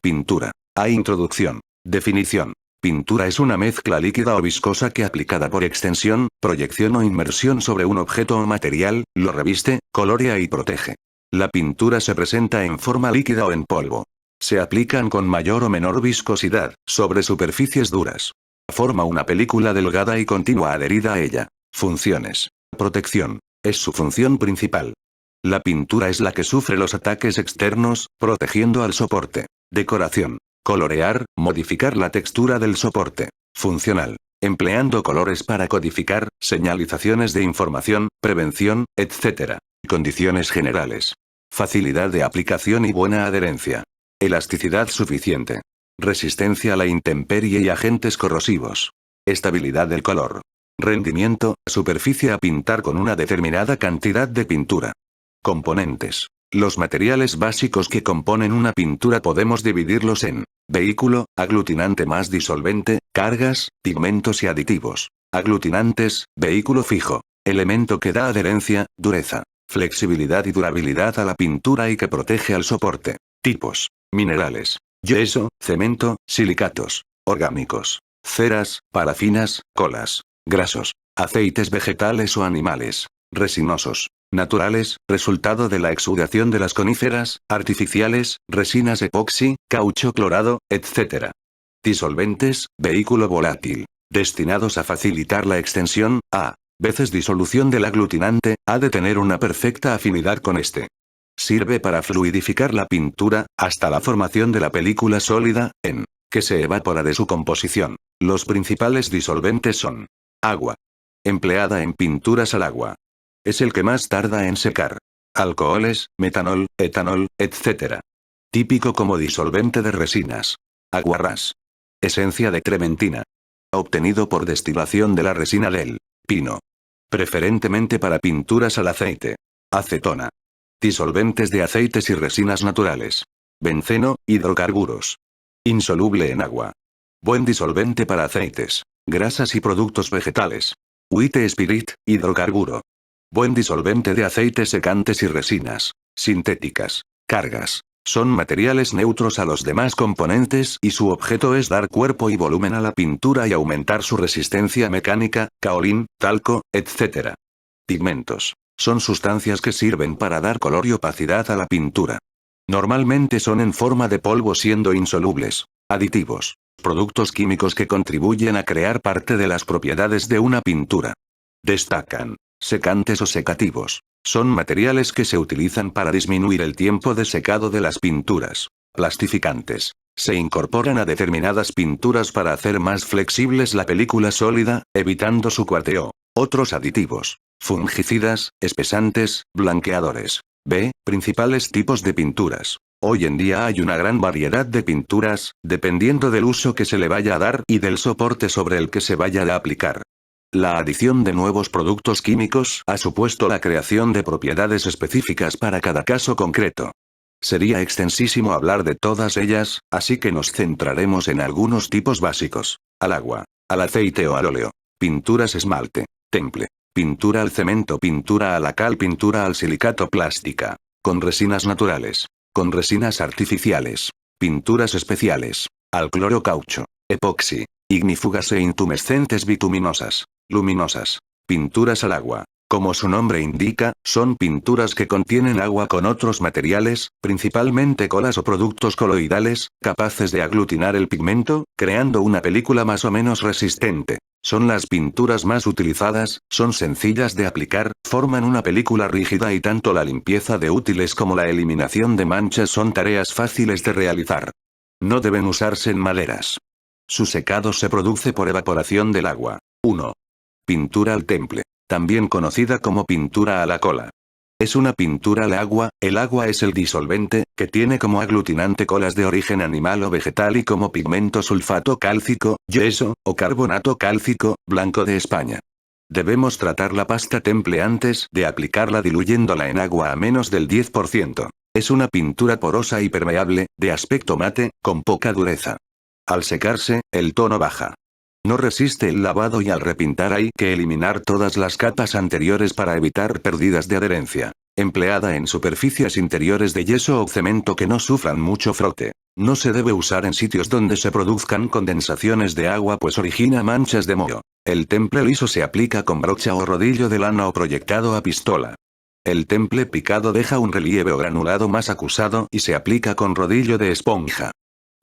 Pintura. A. Introducción. Definición. Pintura es una mezcla líquida o viscosa que aplicada por extensión, proyección o inmersión sobre un objeto o material, lo reviste, colorea y protege. La pintura se presenta en forma líquida o en polvo. Se aplican con mayor o menor viscosidad, sobre superficies duras. Forma una película delgada y continua adherida a ella. Funciones. Protección. Es su función principal. La pintura es la que sufre los ataques externos, protegiendo al soporte. Decoración. Colorear, modificar la textura del soporte. Funcional. Empleando colores para codificar, señalizaciones de información, prevención, etc. Condiciones generales. Facilidad de aplicación y buena adherencia. Elasticidad suficiente. Resistencia a la intemperie y agentes corrosivos. Estabilidad del color. Rendimiento, superficie a pintar con una determinada cantidad de pintura. Componentes. Los materiales básicos que componen una pintura podemos dividirlos en vehículo, aglutinante más disolvente, cargas, pigmentos y aditivos. Aglutinantes, vehículo fijo. Elemento que da adherencia, dureza, flexibilidad y durabilidad a la pintura y que protege al soporte. Tipos. Minerales. Yeso, cemento, silicatos. Orgánicos. Ceras, parafinas, colas. Grasos. Aceites vegetales o animales. Resinosos. Naturales, resultado de la exudación de las coníferas, artificiales, resinas epoxi, caucho clorado, etc. Disolventes, vehículo volátil. Destinados a facilitar la extensión, a veces disolución del aglutinante, ha de tener una perfecta afinidad con este. Sirve para fluidificar la pintura, hasta la formación de la película sólida, en que se evapora de su composición. Los principales disolventes son agua. Empleada en pinturas al agua. Es el que más tarda en secar. Alcoholes, metanol, etanol, etc. Típico como disolvente de resinas. Aguarrás. Esencia de trementina. Obtenido por destilación de la resina del pino. Preferentemente para pinturas al aceite. Acetona. Disolventes de aceites y resinas naturales. Benceno, hidrocarburos. Insoluble en agua. Buen disolvente para aceites, grasas y productos vegetales. White Spirit, hidrocarburo. Buen disolvente de aceites secantes y resinas sintéticas. Cargas. Son materiales neutros a los demás componentes y su objeto es dar cuerpo y volumen a la pintura y aumentar su resistencia mecánica, kaolín, talco, etc. Pigmentos. Son sustancias que sirven para dar color y opacidad a la pintura. Normalmente son en forma de polvo siendo insolubles. Aditivos. Productos químicos que contribuyen a crear parte de las propiedades de una pintura. Destacan. Secantes o secativos. Son materiales que se utilizan para disminuir el tiempo de secado de las pinturas. Plastificantes. Se incorporan a determinadas pinturas para hacer más flexibles la película sólida, evitando su cuarteo. Otros aditivos. Fungicidas, espesantes, blanqueadores. B. Principales tipos de pinturas. Hoy en día hay una gran variedad de pinturas, dependiendo del uso que se le vaya a dar y del soporte sobre el que se vaya a aplicar. La adición de nuevos productos químicos ha supuesto la creación de propiedades específicas para cada caso concreto. Sería extensísimo hablar de todas ellas, así que nos centraremos en algunos tipos básicos. Al agua, al aceite o al óleo. Pinturas esmalte, temple. Pintura al cemento, pintura a la cal, pintura al silicato, plástica. Con resinas naturales. Con resinas artificiales. Pinturas especiales. Al cloro, caucho. Epoxi. Ignífugas e intumescentes bituminosas. Luminosas. Pinturas al agua. Como su nombre indica, son pinturas que contienen agua con otros materiales, principalmente colas o productos coloidales, capaces de aglutinar el pigmento, creando una película más o menos resistente. Son las pinturas más utilizadas, son sencillas de aplicar, forman una película rígida y tanto la limpieza de útiles como la eliminación de manchas son tareas fáciles de realizar. No deben usarse en maderas. Su secado se produce por evaporación del agua. 1. Pintura al temple. También conocida como pintura a la cola. Es una pintura al agua, el agua es el disolvente, que tiene como aglutinante colas de origen animal o vegetal y como pigmento sulfato cálcico, yeso, o carbonato cálcico, blanco de España. Debemos tratar la pasta temple antes de aplicarla diluyéndola en agua a menos del 10%. Es una pintura porosa y permeable, de aspecto mate, con poca dureza. Al secarse, el tono baja. No resiste el lavado y al repintar hay que eliminar todas las capas anteriores para evitar pérdidas de adherencia. Empleada en superficies interiores de yeso o cemento que no sufran mucho frote. No se debe usar en sitios donde se produzcan condensaciones de agua pues origina manchas de moho. El temple liso se aplica con brocha o rodillo de lana o proyectado a pistola. El temple picado deja un relieve o granulado más acusado y se aplica con rodillo de esponja.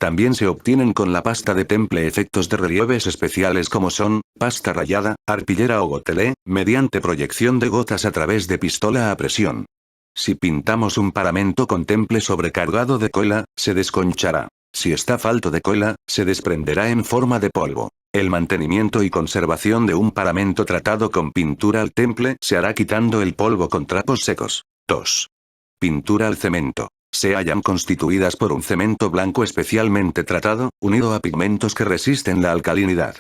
También se obtienen con la pasta de temple efectos de relieves especiales como son, pasta rallada, arpillera o gotelé, mediante proyección de gotas a través de pistola a presión. Si pintamos un paramento con temple sobrecargado de cola, se desconchará. Si está falto de cola, se desprenderá en forma de polvo. El mantenimiento y conservación de un paramento tratado con pintura al temple se hará quitando el polvo con trapos secos. 2. Pintura al cemento. Se hallan constituidas por un cemento blanco especialmente tratado, unido a pigmentos que resisten la alcalinidad.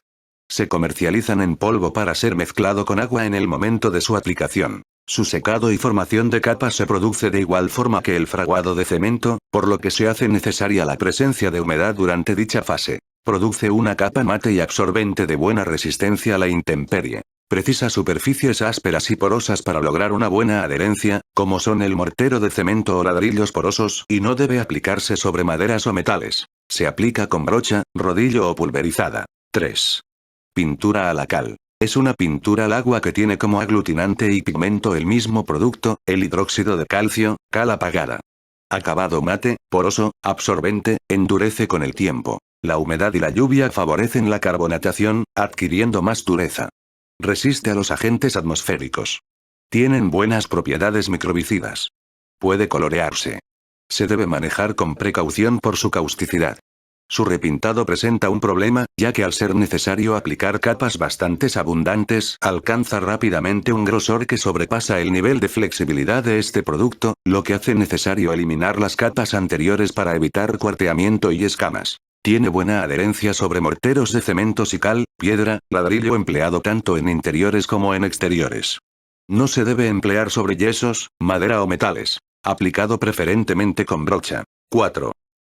Se comercializan en polvo para ser mezclado con agua en el momento de su aplicación. Su secado y formación de capas se produce de igual forma que el fraguado de cemento, por lo que se hace necesaria la presencia de humedad durante dicha fase. Produce una capa mate y absorbente de buena resistencia a la intemperie. Precisa superficies ásperas y porosas para lograr una buena adherencia, como son el mortero de cemento o ladrillos porosos, y no debe aplicarse sobre maderas o metales. Se aplica con brocha, rodillo o pulverizada. 3. Pintura a la cal. Es una pintura al agua que tiene como aglutinante y pigmento el mismo producto, el hidróxido de calcio, cal apagada. Acabado mate, poroso, absorbente, endurece con el tiempo. La humedad y la lluvia favorecen la carbonatación, adquiriendo más dureza. Resiste a los agentes atmosféricos. Tienen buenas propiedades microbicidas. Puede colorearse. Se debe manejar con precaución por su causticidad. Su repintado presenta un problema, ya que al ser necesario aplicar capas bastante abundantes, alcanza rápidamente un grosor que sobrepasa el nivel de flexibilidad de este producto, lo que hace necesario eliminar las capas anteriores para evitar cuarteamiento y escamas. Tiene buena adherencia sobre morteros de cementos y cal, piedra, ladrillo empleado tanto en interiores como en exteriores. No se debe emplear sobre yesos, madera o metales. Aplicado preferentemente con brocha. 4.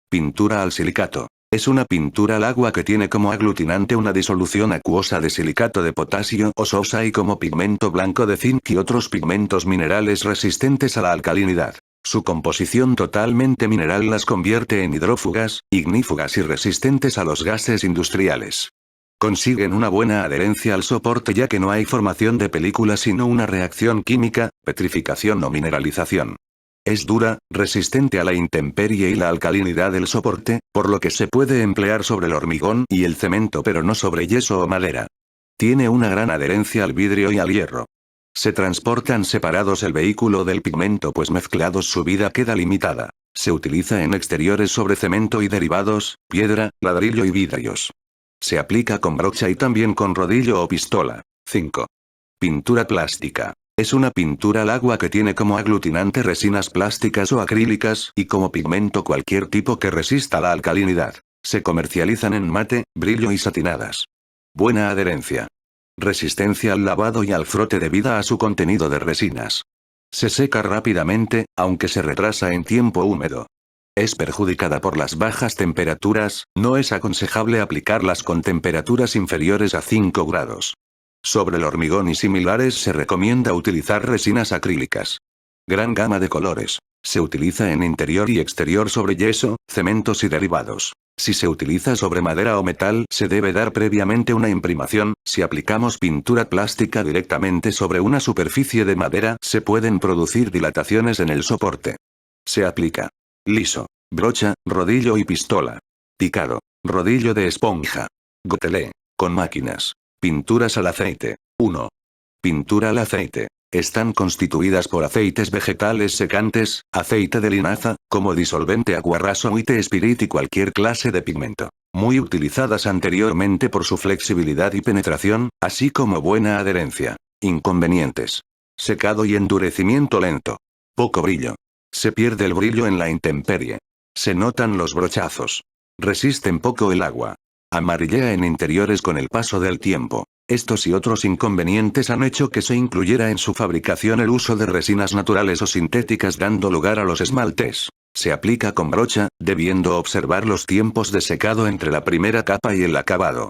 Pintura al silicato. Es una pintura al agua que tiene como aglutinante una disolución acuosa de silicato de potasio o sosa y como pigmento blanco de zinc y otros pigmentos minerales resistentes a la alcalinidad. Su composición totalmente mineral las convierte en hidrófugas, ignífugas y resistentes a los gases industriales. Consiguen una buena adherencia al soporte ya que no hay formación de película sino una reacción química, petrificación o mineralización. Es dura, resistente a la intemperie y la alcalinidad del soporte, por lo que se puede emplear sobre el hormigón y el cemento pero no sobre yeso o madera. Tiene una gran adherencia al vidrio y al hierro. Se transportan separados el vehículo del pigmento pues mezclados su vida queda limitada. Se utiliza en exteriores sobre cemento y derivados, piedra, ladrillo y vidrios. Se aplica con brocha y también con rodillo o pistola. 5. Pintura plástica. Es una pintura al agua que tiene como aglutinante resinas plásticas o acrílicas y como pigmento cualquier tipo que resista la alcalinidad. Se comercializan en mate, brillo y satinadas. Buena adherencia. Resistencia al lavado y al frote debido a su contenido de resinas. Se seca rápidamente, aunque se retrasa en tiempo húmedo. Es perjudicada por las bajas temperaturas, no es aconsejable aplicarlas con temperaturas inferiores a 5 grados. Sobre el hormigón y similares se recomienda utilizar resinas acrílicas. Gran gama de colores. Se utiliza en interior y exterior sobre yeso, cementos y derivados. Si se utiliza sobre madera o metal, se debe dar previamente una imprimación. Si aplicamos pintura plástica directamente sobre una superficie de madera, se pueden producir dilataciones en el soporte. Se aplica liso, brocha, rodillo y pistola. Picado, rodillo de esponja. Gotelé. Con máquinas. Pinturas al aceite. 1. Pintura al aceite. Están constituidas por aceites vegetales secantes, aceite de linaza, como disolvente aguarrás o white spirit y cualquier clase de pigmento. Muy utilizadas anteriormente por su flexibilidad y penetración, así como buena adherencia. Inconvenientes. Secado y endurecimiento lento. Poco brillo. Se pierde el brillo en la intemperie. Se notan los brochazos. Resisten poco el agua. Amarillea en interiores con el paso del tiempo. Estos y otros inconvenientes han hecho que se incluyera en su fabricación el uso de resinas naturales o sintéticas dando lugar a los esmaltes. Se aplica con brocha, debiendo observar los tiempos de secado entre la primera capa y el acabado.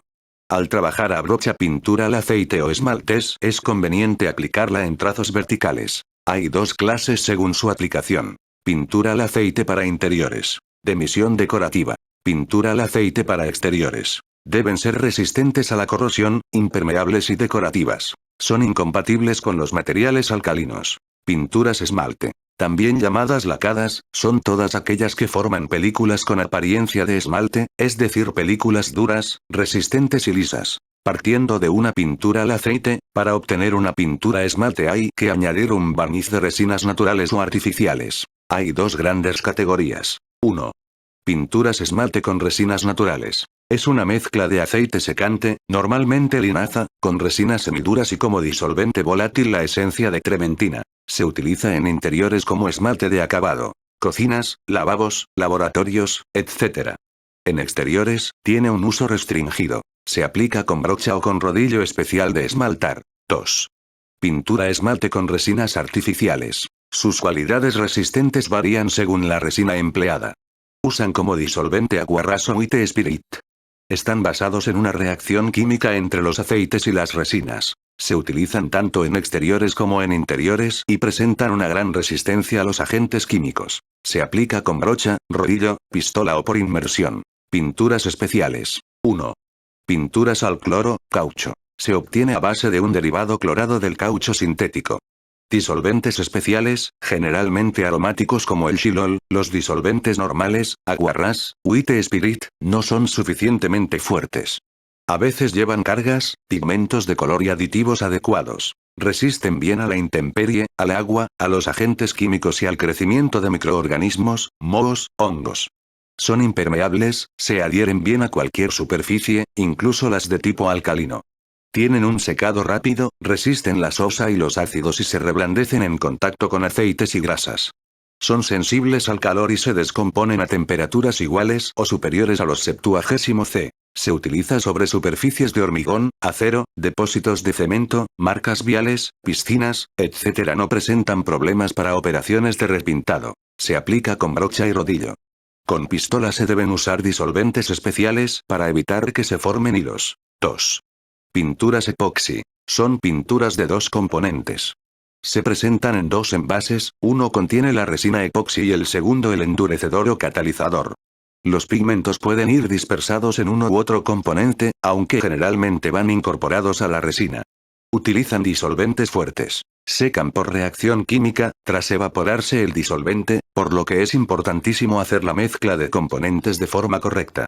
Al trabajar a brocha pintura al aceite o esmaltes, es conveniente aplicarla en trazos verticales. Hay dos clases según su aplicación. Pintura al aceite para interiores. De emisión decorativa. Pintura al aceite para exteriores. Deben ser resistentes a la corrosión, impermeables y decorativas. Son incompatibles con los materiales alcalinos. Pinturas esmalte. También llamadas lacadas, son todas aquellas que forman películas con apariencia de esmalte, es decir, películas duras, resistentes y lisas. Partiendo de una pintura al aceite, para obtener una pintura esmalte hay que añadir un barniz de resinas naturales o artificiales. Hay dos grandes categorías. 1. Pinturas esmalte con resinas naturales. Es una mezcla de aceite secante, normalmente linaza, con resinas semiduras y como disolvente volátil la esencia de trementina. Se utiliza en interiores como esmalte de acabado. Cocinas, lavabos, laboratorios, etc. En exteriores, tiene un uso restringido. Se aplica con brocha o con rodillo especial de esmaltar. 2. Pintura esmalte con resinas artificiales. Sus cualidades resistentes varían según la resina empleada. Usan como disolvente aguarrás o white spirit. Están basados en una reacción química entre los aceites y las resinas. Se utilizan tanto en exteriores como en interiores y presentan una gran resistencia a los agentes químicos. Se aplica con brocha, rodillo, pistola o por inmersión. Pinturas especiales. 1. Pinturas al cloro, caucho. Se obtiene a base de un derivado clorado del caucho sintético. Disolventes especiales, generalmente aromáticos como el xilol, los disolventes normales, aguarrás, white spirit, no son suficientemente fuertes. A veces llevan cargas, pigmentos de color y aditivos adecuados. Resisten bien a la intemperie, al agua, a los agentes químicos y al crecimiento de microorganismos, mohos, hongos. Son impermeables, se adhieren bien a cualquier superficie, incluso las de tipo alcalino. Tienen un secado rápido, resisten la sosa y los ácidos y se reblandecen en contacto con aceites y grasas. Son sensibles al calor y se descomponen a temperaturas iguales o superiores a los 70 C. Se utiliza sobre superficies de hormigón, acero, depósitos de cemento, marcas viales, piscinas, etc. No presentan problemas para operaciones de repintado. Se aplica con brocha y rodillo. Con pistola se deben usar disolventes especiales para evitar que se formen hilos. 2. Pinturas epoxi. Son pinturas de dos componentes. Se presentan en dos envases, uno contiene la resina epoxi y el segundo el endurecedor o catalizador. Los pigmentos pueden ir dispersados en uno u otro componente, aunque generalmente van incorporados a la resina. Utilizan disolventes fuertes. Secan por reacción química, tras evaporarse el disolvente, por lo que es importantísimo hacer la mezcla de componentes de forma correcta.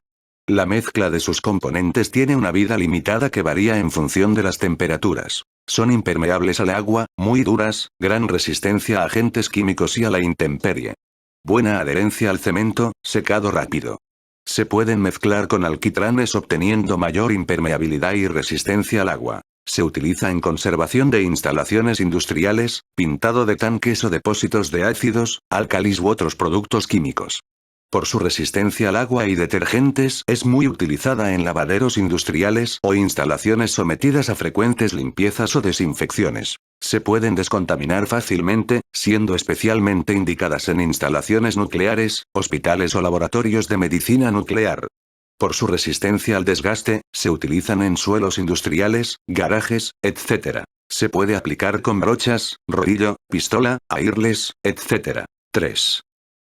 La mezcla de sus componentes tiene una vida limitada que varía en función de las temperaturas. Son impermeables al agua, muy duras, gran resistencia a agentes químicos y a la intemperie. Buena adherencia al cemento, secado rápido. Se pueden mezclar con alquitranes obteniendo mayor impermeabilidad y resistencia al agua. Se utiliza en conservación de instalaciones industriales, pintado de tanques o depósitos de ácidos, álcalis u otros productos químicos. Por su resistencia al agua y detergentes es muy utilizada en lavaderos industriales o instalaciones sometidas a frecuentes limpiezas o desinfecciones. Se pueden descontaminar fácilmente, siendo especialmente indicadas en instalaciones nucleares, hospitales o laboratorios de medicina nuclear. Por su resistencia al desgaste, se utilizan en suelos industriales, garajes, etc. Se puede aplicar con brochas, rodillo, pistola, airless, etc. 3.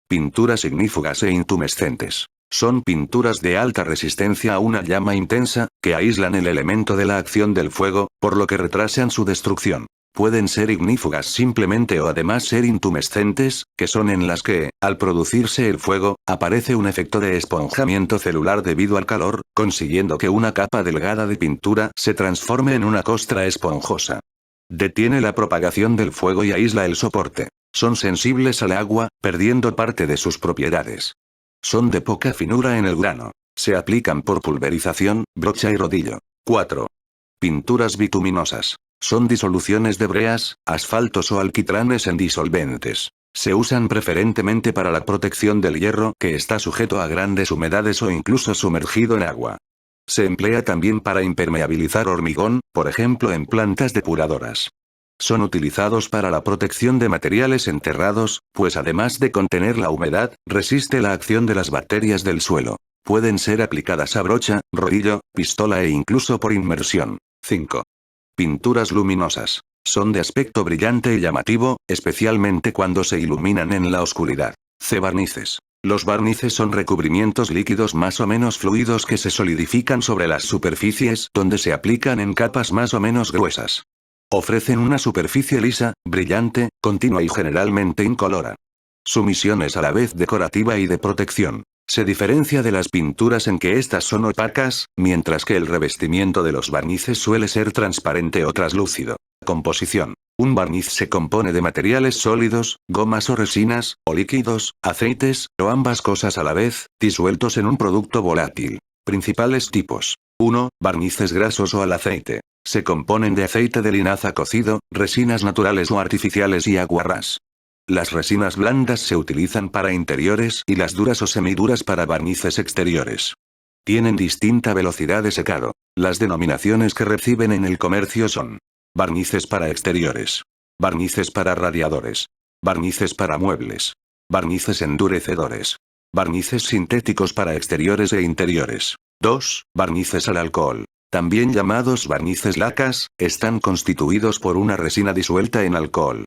Pinturas ignífugas e intumescentes. Son pinturas de alta resistencia a una llama intensa, que aíslan el elemento de la acción del fuego, por lo que retrasan su destrucción. Pueden ser ignífugas simplemente o además ser intumescentes, que son en las que, al producirse el fuego, aparece un efecto de esponjamiento celular debido al calor, consiguiendo que una capa delgada de pintura se transforme en una costra esponjosa. Detiene la propagación del fuego y aísla el soporte. Son sensibles al agua, perdiendo parte de sus propiedades. Son de poca finura en el grano. Se aplican por pulverización, brocha y rodillo. 4. Pinturas bituminosas. Son disoluciones de breas, asfaltos o alquitranes en disolventes. Se usan preferentemente para la protección del hierro que está sujeto a grandes humedades o incluso sumergido en agua. Se emplea también para impermeabilizar hormigón, por ejemplo en plantas depuradoras. Son utilizados para la protección de materiales enterrados, pues además de contener la humedad, resiste la acción de las bacterias del suelo. Pueden ser aplicadas a brocha, rodillo, pistola e incluso por inmersión. 5. Pinturas luminosas. Son de aspecto brillante y llamativo, especialmente cuando se iluminan en la oscuridad. C. Barnices. Los barnices son recubrimientos líquidos más o menos fluidos que se solidifican sobre las superficies donde se aplican en capas más o menos gruesas. Ofrecen una superficie lisa, brillante, continua y generalmente incolora. Su misión es a la vez decorativa y de protección. Se diferencia de las pinturas en que estas son opacas, mientras que el revestimiento de los barnices suele ser transparente o traslúcido. Composición. Un barniz se compone de materiales sólidos, gomas o resinas, o líquidos, aceites, o ambas cosas a la vez, disueltos en un producto volátil. Principales tipos. 1. Barnices grasos o al aceite. Se componen de aceite de linaza cocido, resinas naturales o artificiales y aguarrás. Las resinas blandas se utilizan para interiores y las duras o semiduras para barnices exteriores. Tienen distinta velocidad de secado. Las denominaciones que reciben en el comercio son: barnices para exteriores, barnices para radiadores, barnices para muebles, barnices endurecedores, barnices sintéticos para exteriores e interiores. 2. Barnices al alcohol. También llamados barnices lacas, están constituidos por una resina disuelta en alcohol.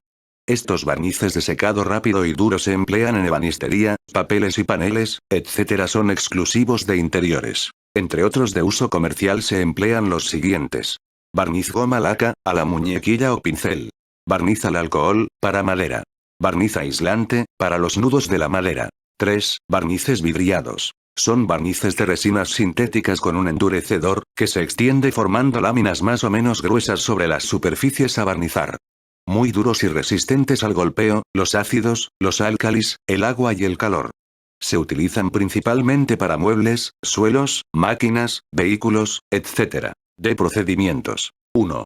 Estos barnices de secado rápido y duro se emplean en ebanistería, papeles y paneles, etc. Son exclusivos de interiores. Entre otros de uso comercial se emplean los siguientes: barniz goma laca, a la muñequilla o pincel. Barniz al alcohol, para madera. Barniz aislante, para los nudos de la madera. 3. Barnices vidriados. Son barnices de resinas sintéticas con un endurecedor, que se extiende formando láminas más o menos gruesas sobre las superficies a barnizar. Muy duros y resistentes al golpeo, los ácidos, los álcalis, el agua y el calor. Se utilizan principalmente para muebles, suelos, máquinas, vehículos, etc. De procedimientos. 1.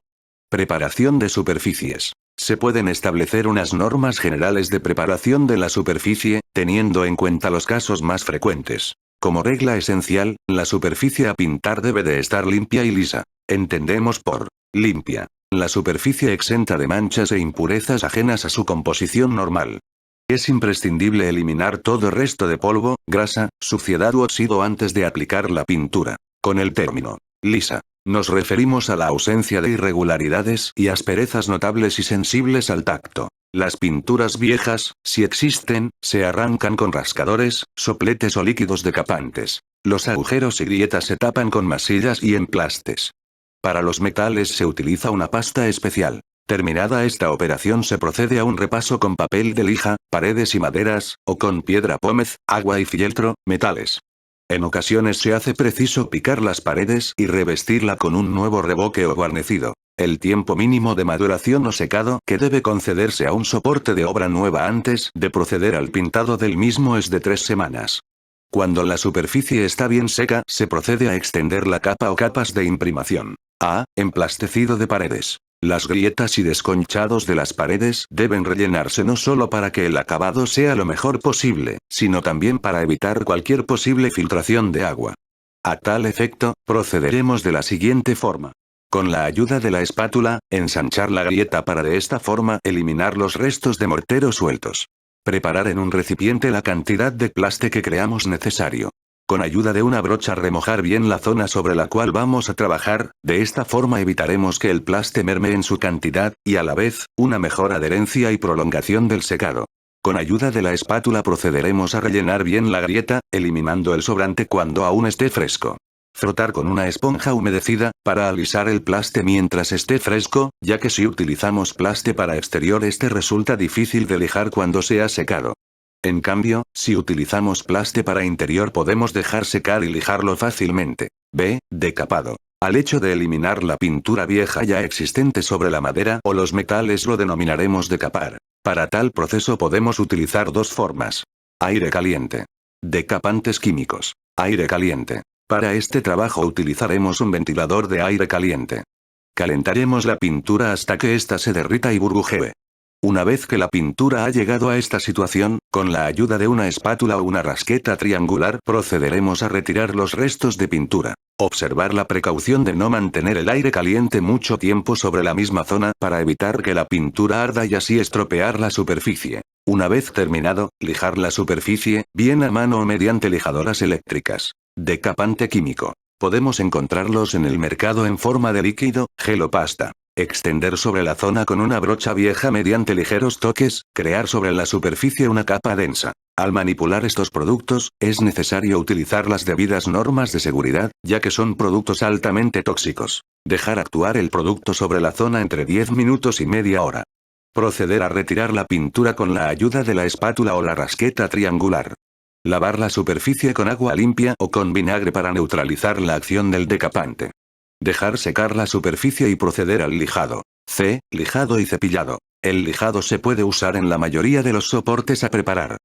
Preparación de superficies. Se pueden establecer unas normas generales de preparación de la superficie, teniendo en cuenta los casos más frecuentes. Como regla esencial, la superficie a pintar debe de estar limpia y lisa. Entendemos por limpia la superficie exenta de manchas e impurezas ajenas a su composición normal. Es imprescindible eliminar todo resto de polvo, grasa, suciedad u óxido antes de aplicar la pintura. Con el término lisa, nos referimos a la ausencia de irregularidades y asperezas notables y sensibles al tacto. Las pinturas viejas, si existen, se arrancan con rascadores, sopletes o líquidos decapantes. Los agujeros y grietas se tapan con masillas y emplastes. Para los metales se utiliza una pasta especial. Terminada esta operación se procede a un repaso con papel de lija, paredes y maderas, o con piedra pómez, agua y fieltro, metales. En ocasiones se hace preciso picar las paredes y revestirla con un nuevo revoque o guarnecido. El tiempo mínimo de maduración o secado que debe concederse a un soporte de obra nueva antes de proceder al pintado del mismo es de 3 semanas. Cuando la superficie está bien seca, se procede a extender la capa o capas de imprimación. A. Emplastecido de paredes. Las grietas y desconchados de las paredes deben rellenarse no solo para que el acabado sea lo mejor posible, sino también para evitar cualquier posible filtración de agua. A tal efecto, procederemos de la siguiente forma. Con la ayuda de la espátula, ensanchar la grieta para de esta forma eliminar los restos de mortero sueltos. Preparar en un recipiente la cantidad de plaste que creamos necesario. Con ayuda de una brocha remojar bien la zona sobre la cual vamos a trabajar, de esta forma evitaremos que el plaste merme en su cantidad, y a la vez, una mejor adherencia y prolongación del secado. Con ayuda de la espátula procederemos a rellenar bien la grieta, eliminando el sobrante cuando aún esté fresco. Frotar con una esponja humedecida, para alisar el plaste mientras esté fresco, ya que si utilizamos plaste para exterior este resulta difícil de lijar cuando sea secado. En cambio, si utilizamos plaste para interior podemos dejar secar y lijarlo fácilmente. B. Decapado. Al hecho de eliminar la pintura vieja ya existente sobre la madera o los metales lo denominaremos decapar. Para tal proceso podemos utilizar dos formas. Aire caliente. Decapantes químicos. Aire caliente. Para este trabajo utilizaremos un ventilador de aire caliente. Calentaremos la pintura hasta que ésta se derrita y burbujee. Una vez que la pintura ha llegado a esta situación, con la ayuda de una espátula o una rasqueta triangular procederemos a retirar los restos de pintura. Observar la precaución de no mantener el aire caliente mucho tiempo sobre la misma zona para evitar que la pintura arda y así estropear la superficie. Una vez terminado, lijar la superficie, bien a mano o mediante lijadoras eléctricas. Decapante químico. Podemos encontrarlos en el mercado en forma de líquido, gel o pasta. Extender sobre la zona con una brocha vieja mediante ligeros toques, crear sobre la superficie una capa densa. Al manipular estos productos, es necesario utilizar las debidas normas de seguridad, ya que son productos altamente tóxicos. Dejar actuar el producto sobre la zona entre 10 minutos y media hora. Proceder a retirar la pintura con la ayuda de la espátula o la rasqueta triangular. Lavar la superficie con agua limpia o con vinagre para neutralizar la acción del decapante. Dejar secar la superficie y proceder al lijado. C. Lijado y cepillado. El lijado se puede usar en la mayoría de los soportes a preparar.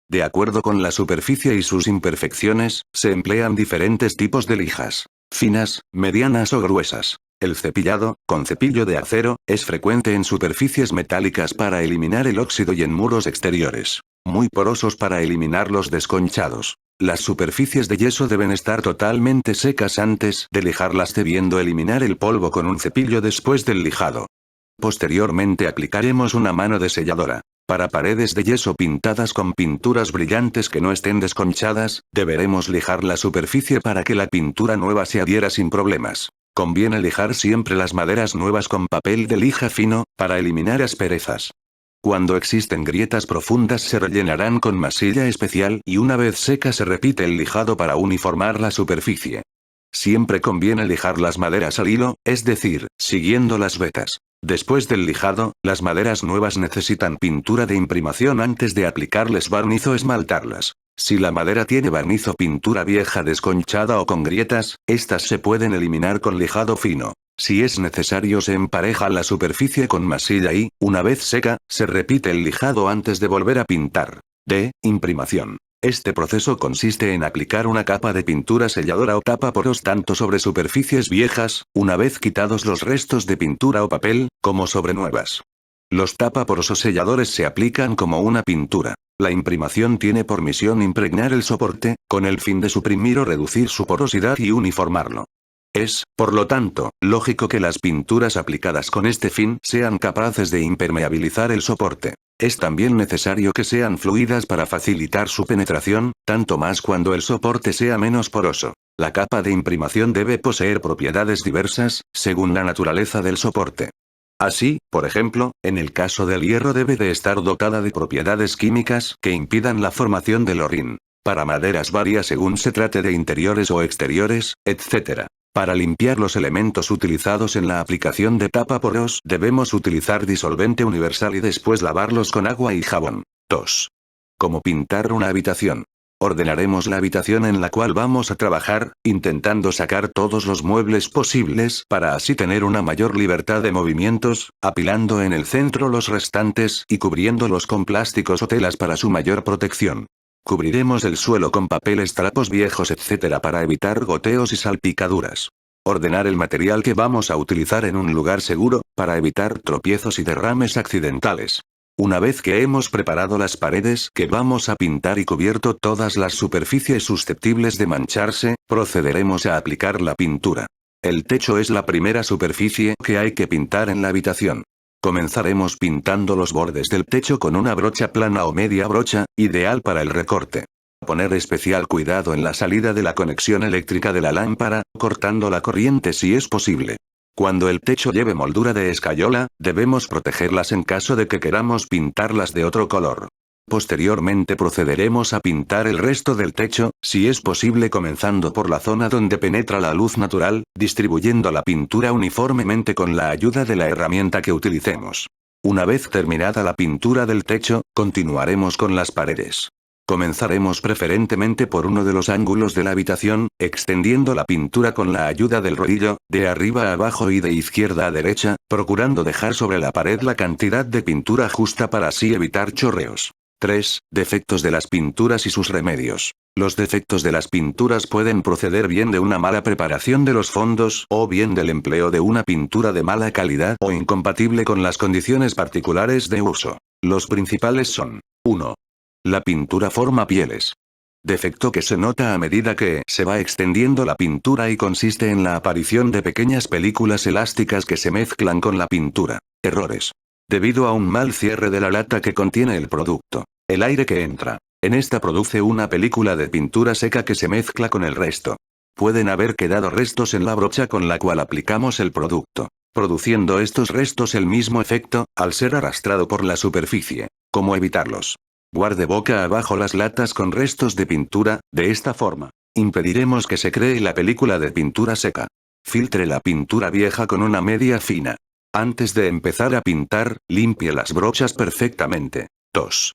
De acuerdo con la superficie y sus imperfecciones, se emplean diferentes tipos de lijas. Finas, medianas o gruesas. El cepillado, con cepillo de acero, es frecuente en superficies metálicas para eliminar el óxido y en muros exteriores. Muy porosos para eliminar los desconchados. Las superficies de yeso deben estar totalmente secas antes de lijarlas, debiendo eliminar el polvo con un cepillo después del lijado. Posteriormente aplicaremos una mano de selladora. Para paredes de yeso pintadas con pinturas brillantes que no estén desconchadas, deberemos lijar la superficie para que la pintura nueva se adhiera sin problemas. Conviene lijar siempre las maderas nuevas con papel de lija fino, para eliminar asperezas. Cuando existen grietas profundas se rellenarán con masilla especial y una vez seca se repite el lijado para uniformar la superficie. Siempre conviene lijar las maderas al hilo, es decir, siguiendo las vetas. Después del lijado, las maderas nuevas necesitan pintura de imprimación antes de aplicarles barniz o esmaltarlas. Si la madera tiene barniz o pintura vieja desconchada o con grietas, estas se pueden eliminar con lijado fino. Si es necesario se empareja la superficie con masilla y, una vez seca, se repite el lijado antes de volver a pintar. D. Imprimación. Este proceso consiste en aplicar una capa de pintura selladora o tapa poros tanto sobre superficies viejas, una vez quitados los restos de pintura o papel, como sobre nuevas. Los tapaporos o selladores se aplican como una pintura. La imprimación tiene por misión impregnar el soporte, con el fin de suprimir o reducir su porosidad y uniformarlo. Es, por lo tanto, lógico que las pinturas aplicadas con este fin sean capaces de impermeabilizar el soporte. Es también necesario que sean fluidas para facilitar su penetración, tanto más cuando el soporte sea menos poroso. La capa de imprimación debe poseer propiedades diversas, según la naturaleza del soporte. Así, por ejemplo, en el caso del hierro debe de estar dotada de propiedades químicas que impidan la formación del horín. Para maderas varía según se trate de interiores o exteriores, etc. Para limpiar los elementos utilizados en la aplicación de tapaporos debemos utilizar disolvente universal y después lavarlos con agua y jabón. 2. ¿Cómo pintar una habitación? Ordenaremos la habitación en la cual vamos a trabajar, intentando sacar todos los muebles posibles para así tener una mayor libertad de movimientos, apilando en el centro los restantes y cubriéndolos con plásticos o telas para su mayor protección. Cubriremos el suelo con papeles, trapos viejos, etc. para evitar goteos y salpicaduras. Ordenar el material que vamos a utilizar en un lugar seguro, para evitar tropiezos y derrames accidentales. Una vez que hemos preparado las paredes que vamos a pintar y cubierto todas las superficies susceptibles de mancharse, procederemos a aplicar la pintura. El techo es la primera superficie que hay que pintar en la habitación. Comenzaremos pintando los bordes del techo con una brocha plana o media brocha, ideal para el recorte. Poner especial cuidado en la salida de la conexión eléctrica de la lámpara, cortando la corriente si es posible. Cuando el techo lleve moldura de escayola, debemos protegerlas en caso de que queramos pintarlas de otro color. Posteriormente procederemos a pintar el resto del techo, si es posible comenzando por la zona donde penetra la luz natural, distribuyendo la pintura uniformemente con la ayuda de la herramienta que utilicemos. Una vez terminada la pintura del techo, continuaremos con las paredes. Comenzaremos preferentemente por uno de los ángulos de la habitación, extendiendo la pintura con la ayuda del rodillo, de arriba a abajo y de izquierda a derecha, procurando dejar sobre la pared la cantidad de pintura justa para así evitar chorreos. 3. Defectos de las pinturas y sus remedios. Los defectos de las pinturas pueden proceder bien de una mala preparación de los fondos o bien del empleo de una pintura de mala calidad o incompatible con las condiciones particulares de uso. Los principales son: 1. La pintura forma pieles. Defecto que se nota a medida que se va extendiendo la pintura y consiste en la aparición de pequeñas películas elásticas que se mezclan con la pintura. Errores. Debido a un mal cierre de la lata que contiene el producto. El aire que entra en esta produce una película de pintura seca que se mezcla con el resto. Pueden haber quedado restos en la brocha con la cual aplicamos el producto, produciendo estos restos el mismo efecto, al ser arrastrado por la superficie. ¿Cómo evitarlos? Guarde boca abajo las latas con restos de pintura, de esta forma impediremos que se cree la película de pintura seca. Filtre la pintura vieja con una media fina. Antes de empezar a pintar, limpie las brochas perfectamente. 2.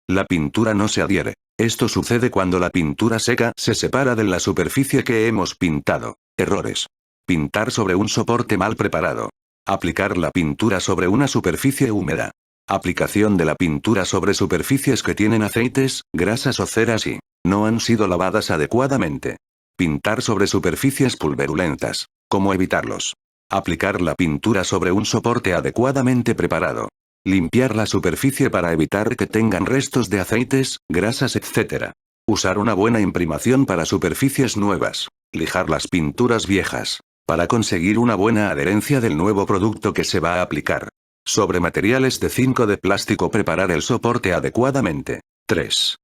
La pintura no se adhiere. Esto sucede cuando la pintura seca se separa de la superficie que hemos pintado. Errores. Pintar sobre un soporte mal preparado. Aplicar la pintura sobre una superficie húmeda. Aplicación de la pintura sobre superficies que tienen aceites, grasas o ceras y no han sido lavadas adecuadamente. Pintar sobre superficies pulverulentas. ¿Cómo evitarlos? Aplicar la pintura sobre un soporte adecuadamente preparado. Limpiar la superficie para evitar que tengan restos de aceites, grasas, etc. Usar una buena imprimación para superficies nuevas. Lijar las pinturas viejas. Para conseguir una buena adherencia del nuevo producto que se va a aplicar. Sobre materiales de zinc o de plástico preparar el soporte adecuadamente. 3.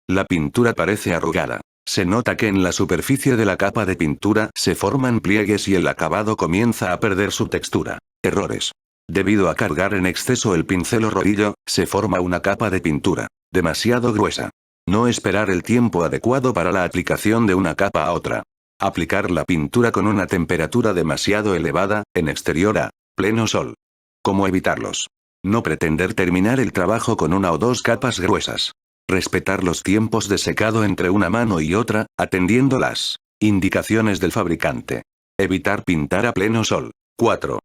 La pintura parece arrugada. Se nota que en la superficie de la capa de pintura se forman pliegues y el acabado comienza a perder su textura. Errores. Debido a cargar en exceso el pincel o rodillo, se forma una capa de pintura demasiado gruesa. No esperar el tiempo adecuado para la aplicación de una capa a otra. Aplicar la pintura con una temperatura demasiado elevada, en exterior a pleno sol. ¿Cómo evitarlos? No pretender terminar el trabajo con una o dos capas gruesas. Respetar los tiempos de secado entre una mano y otra, atendiendo las indicaciones del fabricante. Evitar pintar a pleno sol. 4.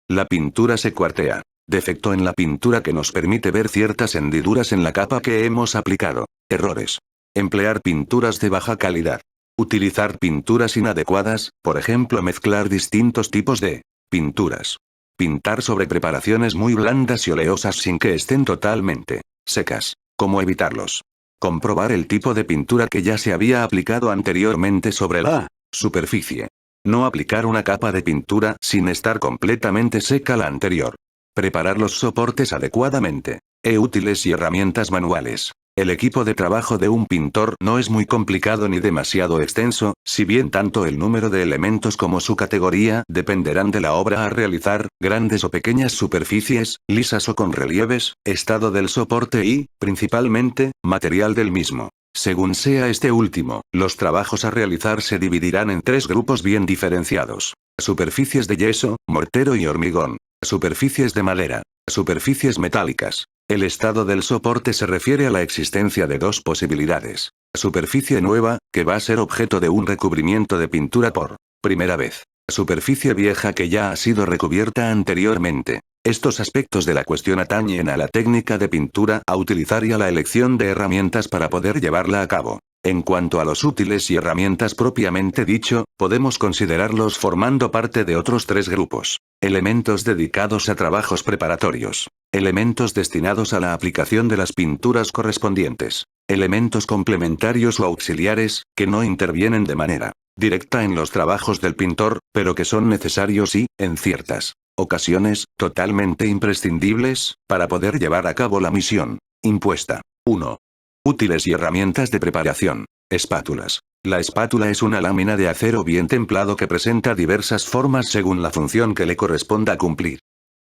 La pintura se cuartea. Defecto en la pintura que nos permite ver ciertas hendiduras en la capa que hemos aplicado. Errores. Emplear pinturas de baja calidad. Utilizar pinturas inadecuadas, por ejemplo mezclar distintos tipos de pinturas. Pintar sobre preparaciones muy blandas y oleosas sin que estén totalmente secas. ¿Cómo evitarlos? Comprobar el tipo de pintura que ya se había aplicado anteriormente sobre la superficie. No aplicar una capa de pintura sin estar completamente seca la anterior. Preparar los soportes adecuadamente. Útiles y herramientas manuales. El equipo de trabajo de un pintor no es muy complicado ni demasiado extenso, si bien tanto el número de elementos como su categoría dependerán de la obra a realizar, grandes o pequeñas superficies, lisas o con relieves, estado del soporte y, principalmente, material del mismo. Según sea este último, los trabajos a realizar se dividirán en 3 grupos bien diferenciados. Superficies de yeso, mortero y hormigón. Superficies de madera. Superficies metálicas. El estado del soporte se refiere a la existencia de 2 posibilidades. Superficie nueva, que va a ser objeto de un recubrimiento de pintura por primera vez. Superficie vieja que ya ha sido recubierta anteriormente. Estos aspectos de la cuestión atañen a la técnica de pintura a utilizar y a la elección de herramientas para poder llevarla a cabo. En cuanto a los útiles y herramientas propiamente dicho, podemos considerarlos formando parte de otros 3 grupos. Elementos dedicados a trabajos preparatorios. Elementos destinados a la aplicación de las pinturas correspondientes. Elementos complementarios o auxiliares, que no intervienen de manera directa en los trabajos del pintor, pero que son necesarios y, en ciertas ocasiones, totalmente imprescindibles, para poder llevar a cabo la misión impuesta. 1. Útiles y herramientas de preparación. Espátulas. La espátula es una lámina de acero bien templado que presenta diversas formas según la función que le corresponda cumplir.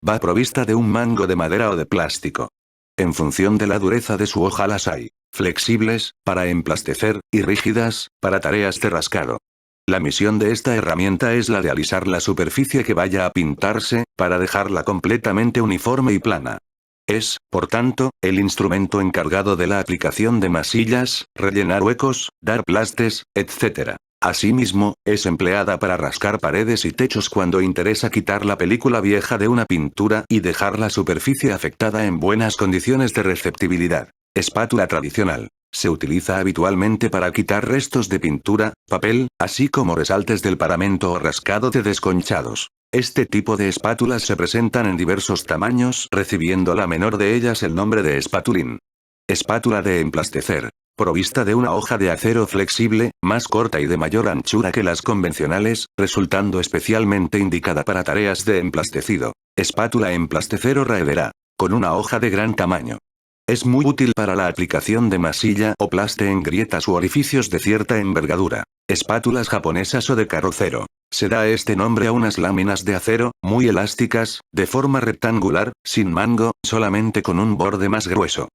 Va provista de un mango de madera o de plástico. En función de la dureza de su hoja las hay flexibles, para emplastecer, y rígidas, para tareas de rascado. La misión de esta herramienta es la de alisar la superficie que vaya a pintarse, para dejarla completamente uniforme y plana. Es, por tanto, el instrumento encargado de la aplicación de masillas, rellenar huecos, dar plastes, etc. Asimismo, es empleada para rascar paredes y techos cuando interesa quitar la película vieja de una pintura y dejar la superficie afectada en buenas condiciones de receptibilidad. Espátula tradicional. Se utiliza habitualmente para quitar restos de pintura, papel, así como resaltes del paramento o rascado de desconchados. Este tipo de espátulas se presentan en diversos tamaños, recibiendo la menor de ellas el nombre de espatulín. Espátula de emplastecer. Provista de una hoja de acero flexible, más corta y de mayor anchura que las convencionales, resultando especialmente indicada para tareas de emplastecido. Espátula emplastecer o raedera. Con una hoja de gran tamaño. Es muy útil para la aplicación de masilla o plaste en grietas u orificios de cierta envergadura. Espátulas japonesas o de carrocero. Se da este nombre a unas láminas de acero, muy elásticas, de forma rectangular, sin mango, solamente con un borde más grueso.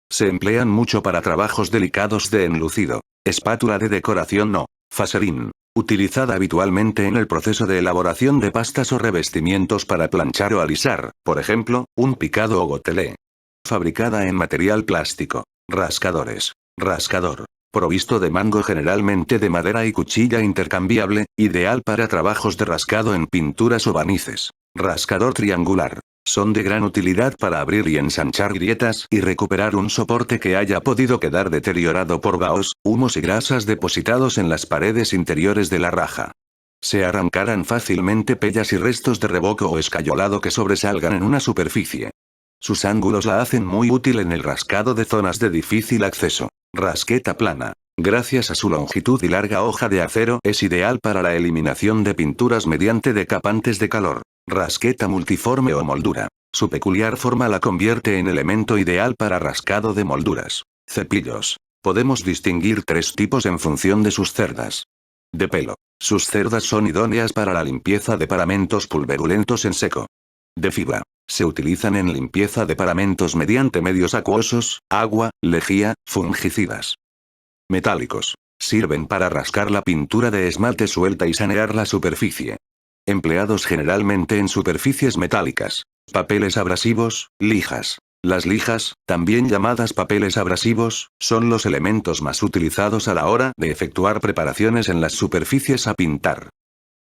Se emplean mucho para trabajos delicados de enlucido. Espátula de decoración no. Faserin. Utilizada habitualmente en el proceso de elaboración de pastas o revestimientos para planchar o alisar, por ejemplo, un picado o gotelé. Fabricada en material plástico. Rascadores. Rascador. Provisto de mango generalmente de madera y cuchilla intercambiable, ideal para trabajos de rascado en pinturas o barnices. Rascador triangular. Son de gran utilidad para abrir y ensanchar grietas y recuperar un soporte que haya podido quedar deteriorado por vaos, humos y grasas depositados en las paredes interiores de la raja. Se arrancarán fácilmente pellas y restos de revoco o escayolado que sobresalgan en una superficie. Sus ángulos la hacen muy útil en el rascado de zonas de difícil acceso. Rasqueta plana. Gracias a su longitud y larga hoja de acero es ideal para la eliminación de pinturas mediante decapantes de calor. Rasqueta multiforme o moldura. Su peculiar forma la convierte en elemento ideal para rascado de molduras. Cepillos. Podemos distinguir tres tipos en función de sus cerdas. De pelo. Sus cerdas son idóneas para la limpieza de paramentos pulverulentos en seco. De fibra. Se utilizan en limpieza de paramentos mediante medios acuosos, agua, lejía, fungicidas. Metálicos. Sirven para rascar la pintura de esmalte suelta y sanear la superficie. Empleados generalmente en superficies metálicas. Papeles abrasivos, lijas. Las lijas, también llamadas papeles abrasivos, son los elementos más utilizados a la hora de efectuar preparaciones en las superficies a pintar.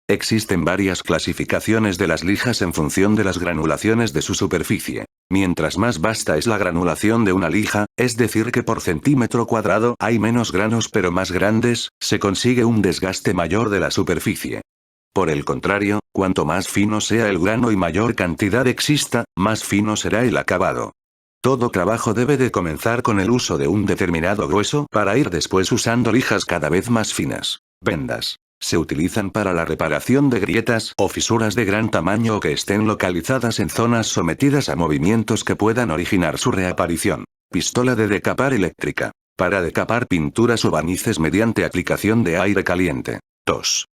Existen varias clasificaciones de las lijas en función de las granulaciones de su superficie. Mientras más vasta es la granulación de una lija, es decir que por centímetro cuadrado hay menos granos pero más grandes, se consigue un desgaste mayor de la superficie. Por el contrario, cuanto más fino sea el grano y mayor cantidad exista, más fino será el acabado. Todo trabajo debe de comenzar con el uso de un determinado grueso para ir después usando lijas cada vez más finas. Vendas. Se utilizan para la reparación de grietas o fisuras de gran tamaño o que estén localizadas en zonas sometidas a movimientos que puedan originar su reaparición. Pistola de decapar eléctrica. Para decapar pinturas o barnices mediante aplicación de aire caliente. 2.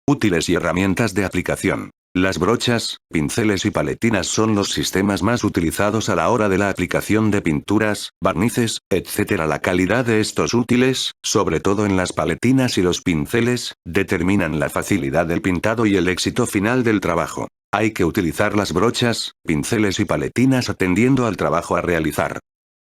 Útiles y herramientas de aplicación. Las brochas, pinceles y paletinas son los sistemas más utilizados a la hora de la aplicación de pinturas, barnices, etc. La calidad de estos útiles, sobre todo en las paletinas y los pinceles, determinan la facilidad del pintado y el éxito final del trabajo. Hay que utilizar las brochas, pinceles y paletinas atendiendo al trabajo a realizar.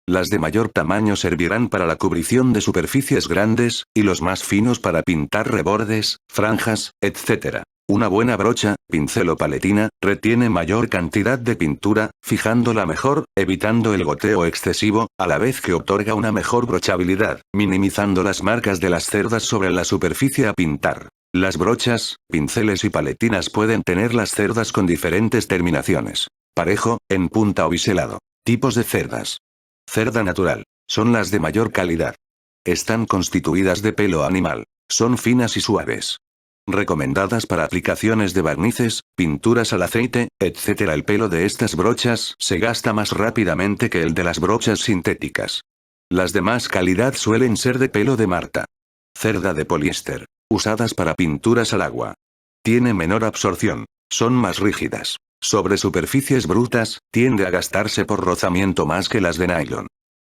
Las de mayor tamaño servirán para la cubrición de superficies grandes, y los más finos para pintar rebordes, franjas, etc. Una buena brocha, pincel o paletina, retiene mayor cantidad de pintura, fijándola mejor, evitando el goteo excesivo, a la vez que otorga una mejor brochabilidad, minimizando las marcas de las cerdas sobre la superficie a pintar. Las brochas, pinceles y paletinas pueden tener las cerdas con diferentes terminaciones. Parejo, en punta o biselado. Tipos de cerdas. Cerda natural. Son las de mayor calidad. Están constituidas de pelo animal. Son finas y suaves. Recomendadas para aplicaciones de barnices, pinturas al aceite, etc. El pelo de estas brochas se gasta más rápidamente que el de las brochas sintéticas. Las de más calidad suelen ser de pelo de marta. Cerda de poliéster. Usadas para pinturas al agua. Tiene menor absorción. Son más rígidas. Sobre superficies brutas, tiende a gastarse por rozamiento más que las de nylon.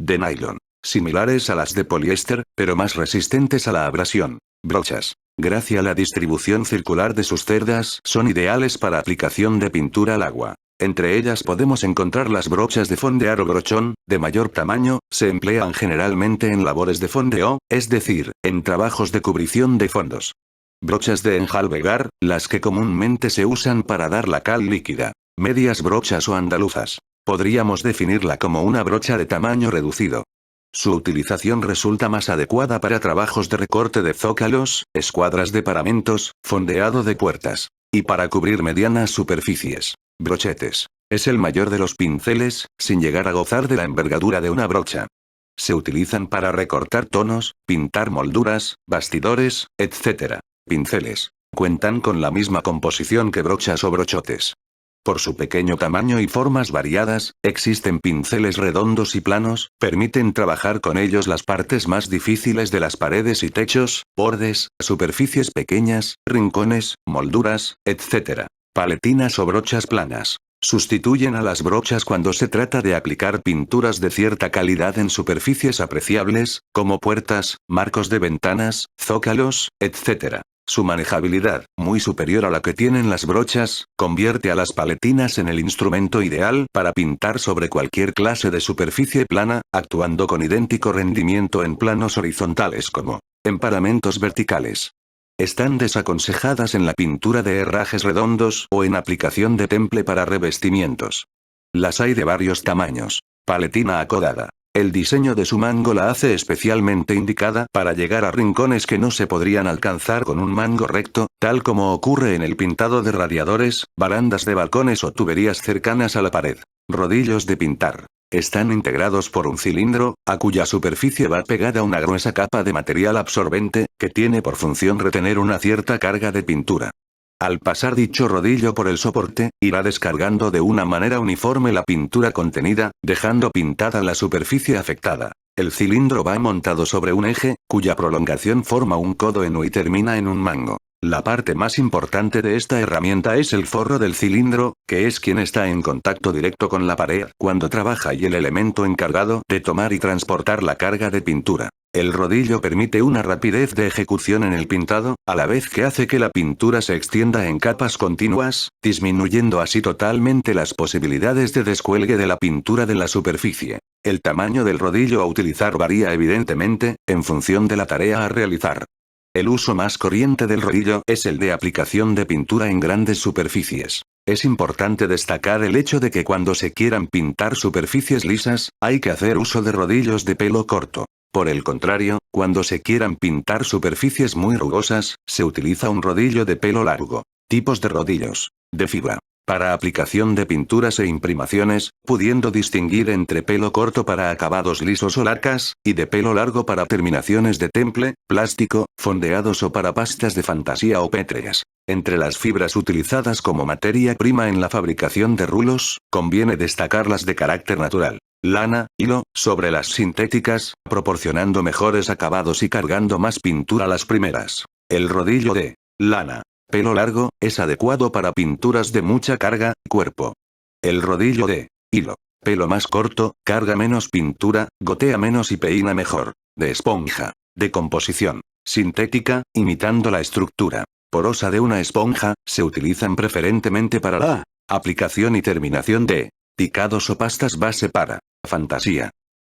De nylon. Similares a las de poliéster, pero más resistentes a la abrasión. Brochas. Gracias a la distribución circular de sus cerdas, son ideales para aplicación de pintura al agua. Entre ellas podemos encontrar las brochas de fondear o brochón, de mayor tamaño, se emplean generalmente en labores de fondeo, es decir, en trabajos de cubrición de fondos. Brochas de enjalbegar, las que comúnmente se usan para dar la cal líquida. Medias brochas o andaluzas. Podríamos definirla como una brocha de tamaño reducido. Su utilización resulta más adecuada para trabajos de recorte de zócalos, escuadras de paramentos, fondeado de puertas. Y para cubrir medianas superficies. Brochetes. Es el mayor de los pinceles, sin llegar a gozar de la envergadura de una brocha. Se utilizan para recortar tonos, pintar molduras, bastidores, etc. Pinceles. Cuentan con la misma composición que brochas o brochotes. Por su pequeño tamaño y formas variadas, existen pinceles redondos y planos, permiten trabajar con ellos las partes más difíciles de las paredes y techos, bordes, superficies pequeñas, rincones, molduras, etc. Paletinas o brochas planas. Sustituyen a las brochas cuando se trata de aplicar pinturas de cierta calidad en superficies apreciables, como puertas, marcos de ventanas, zócalos, etc. Su manejabilidad, muy superior a la que tienen las brochas, convierte a las paletinas en el instrumento ideal para pintar sobre cualquier clase de superficie plana, actuando con idéntico rendimiento en planos horizontales como en paramentos verticales. Están desaconsejadas en la pintura de herrajes redondos o en aplicación de temple para revestimientos. Las hay de varios tamaños. Paletina acodada. El diseño de su mango la hace especialmente indicada para llegar a rincones que no se podrían alcanzar con un mango recto, tal como ocurre en el pintado de radiadores, barandas de balcones o tuberías cercanas a la pared. Rodillos de pintar. Están integrados por un cilindro, a cuya superficie va pegada una gruesa capa de material absorbente, que tiene por función retener una cierta carga de pintura. Al pasar dicho rodillo por el soporte, irá descargando de una manera uniforme la pintura contenida, dejando pintada la superficie afectada. El cilindro va montado sobre un eje, cuya prolongación forma un codo en U y termina en un mango. La parte más importante de esta herramienta es el forro del cilindro, que es quien está en contacto directo con la pared cuando trabaja y el elemento encargado de tomar y transportar la carga de pintura. El rodillo permite una rapidez de ejecución en el pintado, a la vez que hace que la pintura se extienda en capas continuas, disminuyendo así totalmente las posibilidades de descuelgue de la pintura de la superficie. El tamaño del rodillo a utilizar varía evidentemente, en función de la tarea a realizar. El uso más corriente del rodillo es el de aplicación de pintura en grandes superficies. Es importante destacar el hecho de que cuando se quieran pintar superficies lisas, hay que hacer uso de rodillos de pelo corto. Por el contrario, cuando se quieran pintar superficies muy rugosas, se utiliza un rodillo de pelo largo. Tipos de rodillos. De fibra. Para aplicación de pinturas e imprimaciones, pudiendo distinguir entre pelo corto para acabados lisos o lacas, y de pelo largo para terminaciones de temple, plástico, fondeados o para pastas de fantasía o pétreas. Entre las fibras utilizadas como materia prima en la fabricación de rulos, conviene destacar las de carácter natural. Lana, hilo, sobre las sintéticas, proporcionando mejores acabados y cargando más pintura las primeras. El rodillo de lana, pelo largo, es adecuado para pinturas de mucha carga, cuerpo. El rodillo de hilo, pelo más corto, carga menos pintura, gotea menos y peina mejor. De esponja, de composición sintética, imitando la estructura porosa de una esponja, se utilizan preferentemente para la aplicación y terminación de picados o pastas base para fantasía.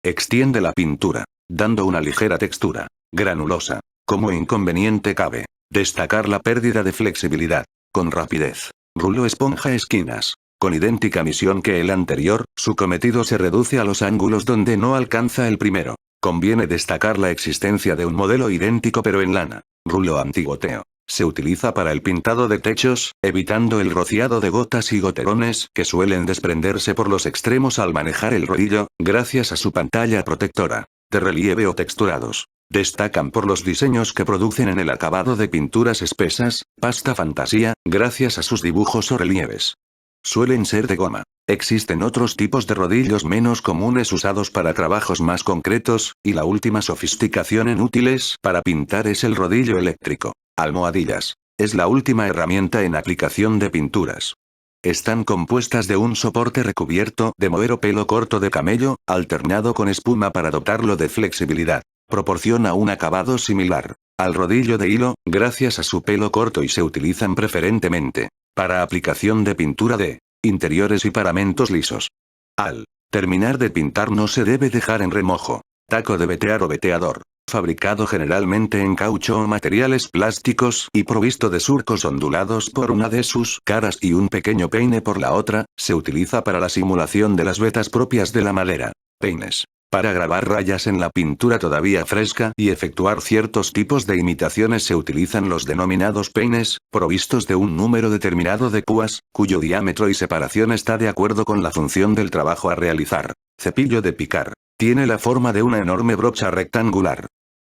Extiende la pintura, dando una ligera textura granulosa. Como inconveniente cabe destacar la pérdida de flexibilidad. Con rapidez. Rulo esponja esquinas. Con idéntica misión que el anterior, su cometido se reduce a los ángulos donde no alcanza el primero. Conviene destacar la existencia de un modelo idéntico pero en lana. Rulo antigoteo. Se utiliza para el pintado de techos, evitando el rociado de gotas y goterones que suelen desprenderse por los extremos al manejar el rodillo, gracias a su pantalla protectora. De relieve o texturados. Destacan por los diseños que producen en el acabado de pinturas espesas, pasta fantasía, gracias a sus dibujos o relieves. Suelen ser de goma. Existen otros tipos de rodillos menos comunes usados para trabajos más concretos, y la última sofisticación en útiles para pintar es el rodillo eléctrico. Almohadillas. Es la última herramienta en aplicación de pinturas. Están compuestas de un soporte recubierto de moher o pelo corto de camello, alternado con espuma para dotarlo de flexibilidad. Proporciona un acabado similar al rodillo de hilo, gracias a su pelo corto y se utilizan preferentemente para aplicación de pintura de interiores y paramentos lisos. Al terminar de pintar no se debe dejar en remojo. Taco de vetear o veteador. Fabricado generalmente en caucho o materiales plásticos y provisto de surcos ondulados por una de sus caras y un pequeño peine por la otra, se utiliza para la simulación de las vetas propias de la madera. Peines. Para grabar rayas en la pintura todavía fresca y efectuar ciertos tipos de imitaciones se utilizan los denominados peines, provistos de un número determinado de púas, cuyo diámetro y separación está de acuerdo con la función del trabajo a realizar. Cepillo de picar. Tiene la forma de una enorme brocha rectangular.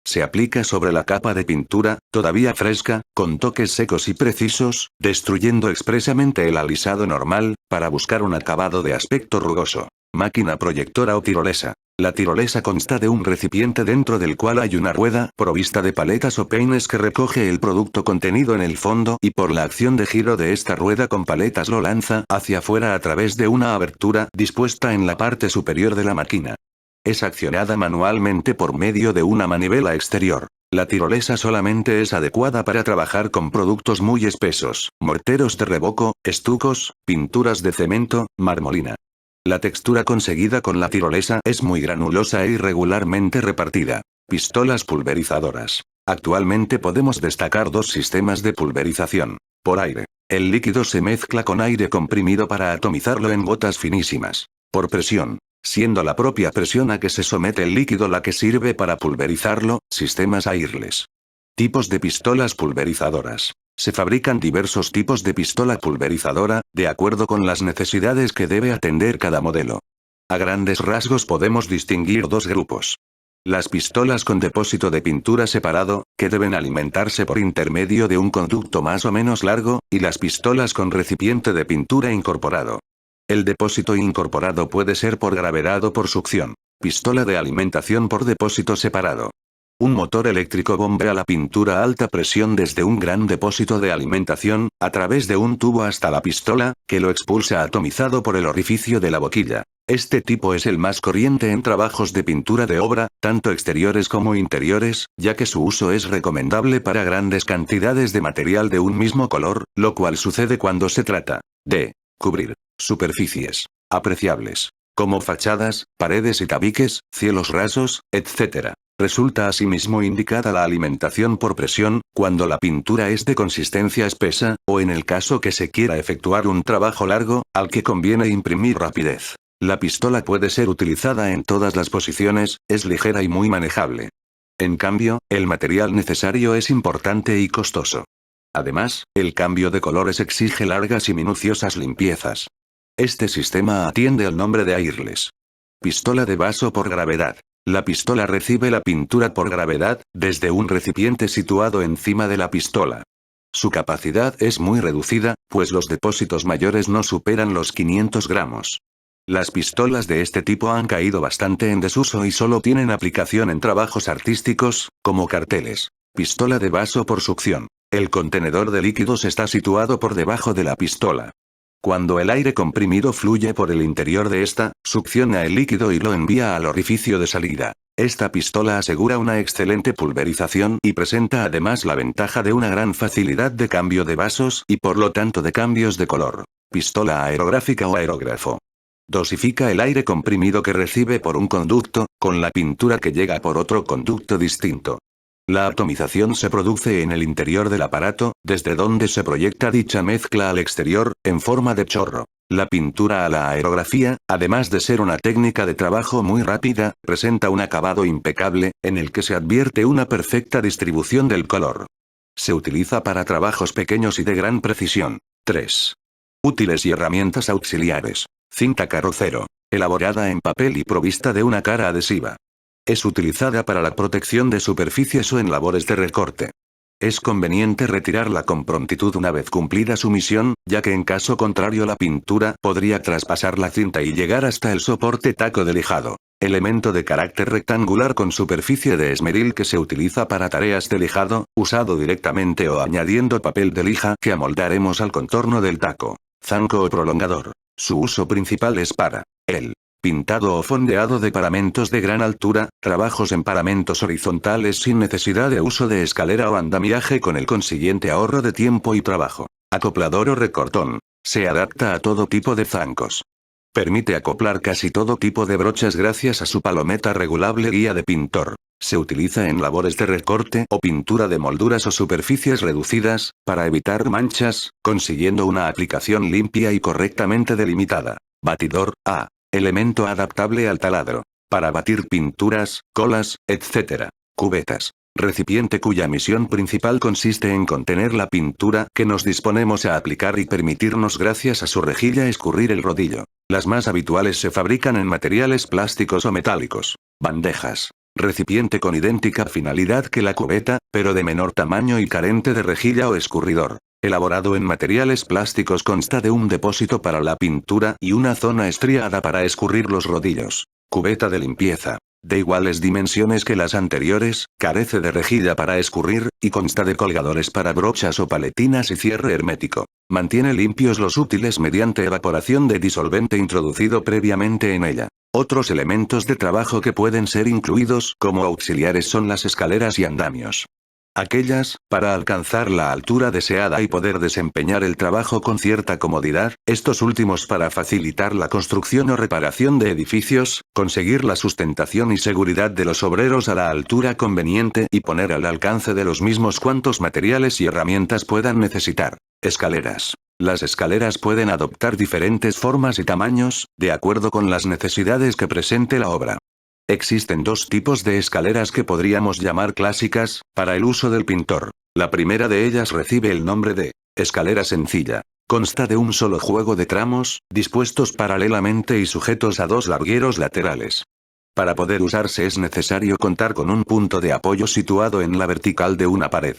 Se aplica sobre la capa de pintura, todavía fresca, con toques secos y precisos, destruyendo expresamente el alisado normal, para buscar un acabado de aspecto rugoso. Máquina proyectora o tirolesa. La tirolesa consta de un recipiente dentro del cual hay una rueda provista de paletas o peines que recoge el producto contenido en el fondo y por la acción de giro de esta rueda con paletas lo lanza hacia afuera a través de una abertura dispuesta en la parte superior de la máquina. Es accionada manualmente por medio de una manivela exterior. La tirolesa solamente es adecuada para trabajar con productos muy espesos, morteros de revoco, estucos, pinturas de cemento, marmolina. La textura conseguida con la tirolesa es muy granulosa e irregularmente repartida. Pistolas pulverizadoras. Actualmente podemos destacar dos sistemas de pulverización. Por aire. El líquido se mezcla con aire comprimido para atomizarlo en gotas finísimas. Por presión. Siendo la propia presión a que se somete el líquido la que sirve para pulverizarlo, sistemas airless. Tipos de pistolas pulverizadoras. Se fabrican diversos tipos de pistola pulverizadora, de acuerdo con las necesidades que debe atender cada modelo. A grandes rasgos podemos distinguir dos grupos. Las pistolas con depósito de pintura separado, que deben alimentarse por intermedio de un conducto más o menos largo, y las pistolas con recipiente de pintura incorporado. El depósito incorporado puede ser por gravedad o por succión. Pistola de alimentación por depósito separado. Un motor eléctrico bombea la pintura a alta presión desde un gran depósito de alimentación, a través de un tubo hasta la pistola, que lo expulsa atomizado por el orificio de la boquilla. Este tipo es el más corriente en trabajos de pintura de obra, tanto exteriores como interiores, ya que su uso es recomendable para grandes cantidades de material de un mismo color, lo cual sucede cuando se trata de cubrir superficies apreciables, como fachadas, paredes y tabiques, cielos rasos, etc. Resulta asimismo indicada la alimentación por presión, cuando la pintura es de consistencia espesa, o en el caso que se quiera efectuar un trabajo largo, al que conviene imprimir rapidez. La pistola puede ser utilizada en todas las posiciones, es ligera y muy manejable. En cambio, el material necesario es importante y costoso. Además, el cambio de colores exige largas y minuciosas limpiezas. Este sistema atiende al nombre de airless. Pistola de vaso por gravedad. La pistola recibe la pintura por gravedad, desde un recipiente situado encima de la pistola. Su capacidad es muy reducida, pues los depósitos mayores no superan los 500 gramos. Las pistolas de este tipo han caído bastante en desuso y solo tienen aplicación en trabajos artísticos, como carteles. Pistola de vaso por succión. El contenedor de líquidos está situado por debajo de la pistola. Cuando el aire comprimido fluye por el interior de esta, succiona el líquido y lo envía al orificio de salida. Esta pistola asegura una excelente pulverización y presenta además la ventaja de una gran facilidad de cambio de vasos y por lo tanto de cambios de color. Pistola aerográfica o aerógrafo. Dosifica el aire comprimido que recibe por un conducto, con la pintura que llega por otro conducto distinto. La atomización se produce en el interior del aparato, desde donde se proyecta dicha mezcla al exterior, en forma de chorro. La pintura a la aerografía, además de ser una técnica de trabajo muy rápida, presenta un acabado impecable, en el que se advierte una perfecta distribución del color. Se utiliza para trabajos pequeños y de gran precisión. 3. Útiles y herramientas auxiliares. Cinta carrocero. Elaborada en papel y provista de una cara adhesiva. Es utilizada para la protección de superficies o en labores de recorte. Es conveniente retirarla con prontitud una vez cumplida su misión, ya que en caso contrario la pintura podría traspasar la cinta y llegar hasta el soporte taco de lijado. Elemento de carácter rectangular con superficie de esmeril que se utiliza para tareas de lijado, usado directamente o añadiendo papel de lija que amoldaremos al contorno del taco. Zanco o prolongador. Su uso principal es para el pintado o fondeado de paramentos de gran altura, trabajos en paramentos horizontales sin necesidad de uso de escalera o andamiaje con el consiguiente ahorro de tiempo y trabajo. Acoplador o recortón. Se adapta a todo tipo de zancos. Permite acoplar casi todo tipo de brochas gracias a su palometa regulable guía de pintor. Se utiliza en labores de recorte o pintura de molduras o superficies reducidas, para evitar manchas, consiguiendo una aplicación limpia y correctamente delimitada. Batidor, A. Elemento adaptable al taladro. Para batir pinturas, colas, etc. Cubetas. Recipiente cuya misión principal consiste en contener la pintura que nos disponemos a aplicar y permitirnos gracias a su rejilla escurrir el rodillo. Las más habituales se fabrican en materiales plásticos o metálicos. Bandejas. Recipiente con idéntica finalidad que la cubeta, pero de menor tamaño y carente de rejilla o escurridor. Elaborado en materiales plásticos, consta de un depósito para la pintura y una zona estriada para escurrir los rodillos. Cubeta de limpieza. De iguales dimensiones que las anteriores, carece de rejilla para escurrir, y consta de colgadores para brochas o paletinas y cierre hermético. Mantiene limpios los útiles mediante evaporación de disolvente introducido previamente en ella. Otros elementos de trabajo que pueden ser incluidos como auxiliares son las escaleras y andamios. Aquellas, para alcanzar la altura deseada y poder desempeñar el trabajo con cierta comodidad, estos últimos para facilitar la construcción o reparación de edificios, conseguir la sustentación y seguridad de los obreros a la altura conveniente y poner al alcance de los mismos cuantos materiales y herramientas puedan necesitar. Escaleras. Las escaleras pueden adoptar diferentes formas y tamaños, de acuerdo con las necesidades que presente la obra. Existen dos tipos de escaleras que podríamos llamar clásicas, para el uso del pintor. La primera de ellas recibe el nombre de escalera sencilla. Consta de un solo juego de tramos, dispuestos paralelamente y sujetos a dos largueros laterales. Para poder usarse es necesario contar con un punto de apoyo situado en la vertical de una pared.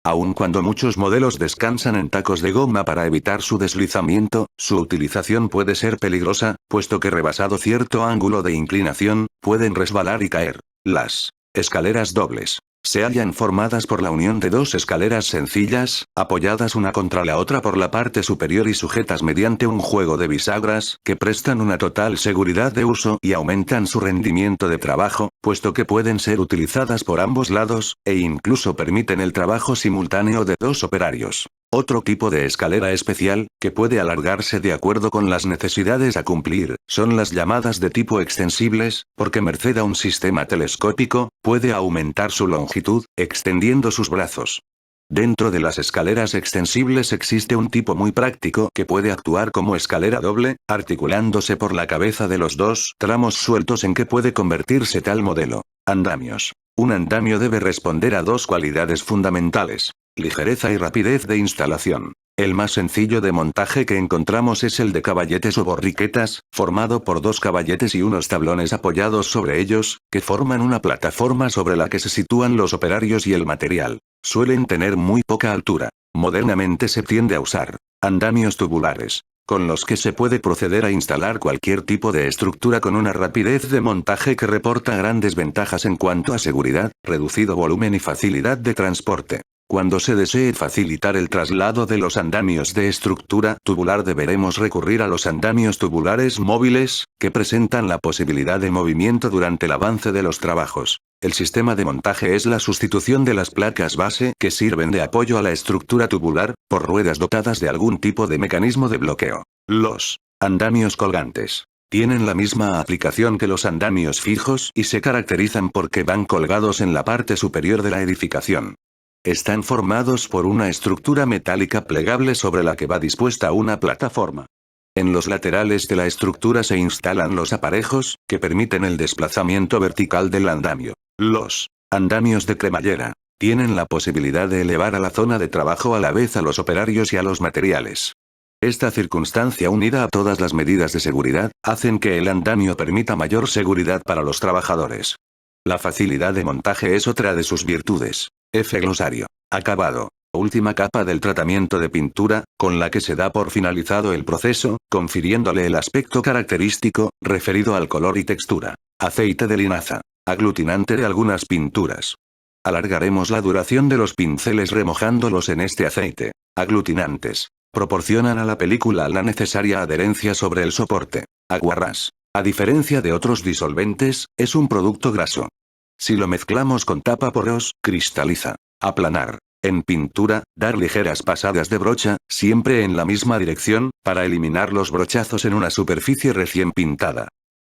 Aun cuando muchos modelos descansan en tacos de goma para evitar su deslizamiento, su utilización puede ser peligrosa, puesto que rebasado cierto ángulo de inclinación, pueden resbalar y caer. Las escaleras dobles se hallan formadas por la unión de dos escaleras sencillas, apoyadas una contra la otra por la parte superior y sujetas mediante un juego de bisagras, que prestan una total seguridad de uso y aumentan su rendimiento de trabajo, puesto que pueden ser utilizadas por ambos lados, e incluso permiten el trabajo simultáneo de dos operarios. Otro tipo de escalera especial, que puede alargarse de acuerdo con las necesidades a cumplir, son las llamadas de tipo extensibles, porque merced a un sistema telescópico, puede aumentar su longitud, extendiendo sus brazos. Dentro de las escaleras extensibles existe un tipo muy práctico que puede actuar como escalera doble, articulándose por la cabeza de los dos tramos sueltos en que puede convertirse tal modelo. Andamios. Un andamio debe responder a dos cualidades fundamentales: ligereza y rapidez de instalación. El más sencillo de montaje que encontramos es el de caballetes o borriquetas, formado por dos caballetes y unos tablones apoyados sobre ellos, que forman una plataforma sobre la que se sitúan los operarios y el material. Suelen tener muy poca altura. Modernamente se tiende a usar andamios tubulares, con los que se puede proceder a instalar cualquier tipo de estructura con una rapidez de montaje que reporta grandes ventajas en cuanto a seguridad, reducido volumen y facilidad de transporte. Cuando se desee facilitar el traslado de los andamios de estructura tubular, deberemos recurrir a los andamios tubulares móviles, que presentan la posibilidad de movimiento durante el avance de los trabajos. El sistema de montaje es la sustitución de las placas base que sirven de apoyo a la estructura tubular, por ruedas dotadas de algún tipo de mecanismo de bloqueo. Los andamios colgantes tienen la misma aplicación que los andamios fijos y se caracterizan porque van colgados en la parte superior de la edificación. Están formados por una estructura metálica plegable sobre la que va dispuesta una plataforma. En los laterales de la estructura se instalan los aparejos, que permiten el desplazamiento vertical del andamio. Los andamios de cremallera tienen la posibilidad de elevar a la zona de trabajo a la vez a los operarios y a los materiales. Esta circunstancia, unida a todas las medidas de seguridad, hacen que el andamio permita mayor seguridad para los trabajadores. La facilidad de montaje es otra de sus virtudes. F. Glosario. Acabado. Última capa del tratamiento de pintura, con la que se da por finalizado el proceso, confiriéndole el aspecto característico, referido al color y textura. Aceite de linaza. Aglutinante de algunas pinturas. Alargaremos la duración de los pinceles remojándolos en este aceite. Aglutinantes. Proporcionan a la película la necesaria adherencia sobre el soporte. Aguarrás. A diferencia de otros disolventes, es un producto graso. Si lo mezclamos con tapaporos, cristaliza. Aplanar. En pintura, dar ligeras pasadas de brocha, siempre en la misma dirección, para eliminar los brochazos en una superficie recién pintada.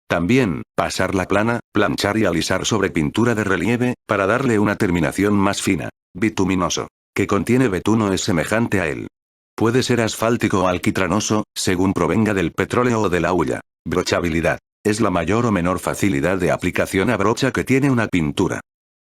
También, pasar la plana, planchar y alisar sobre pintura de relieve, para darle una terminación más fina. Bituminoso. Que contiene betuno, es semejante a él. Puede ser asfáltico o alquitranoso, según provenga del petróleo o de la hulla. Brochabilidad. Es la mayor o menor facilidad de aplicación a brocha que tiene una pintura.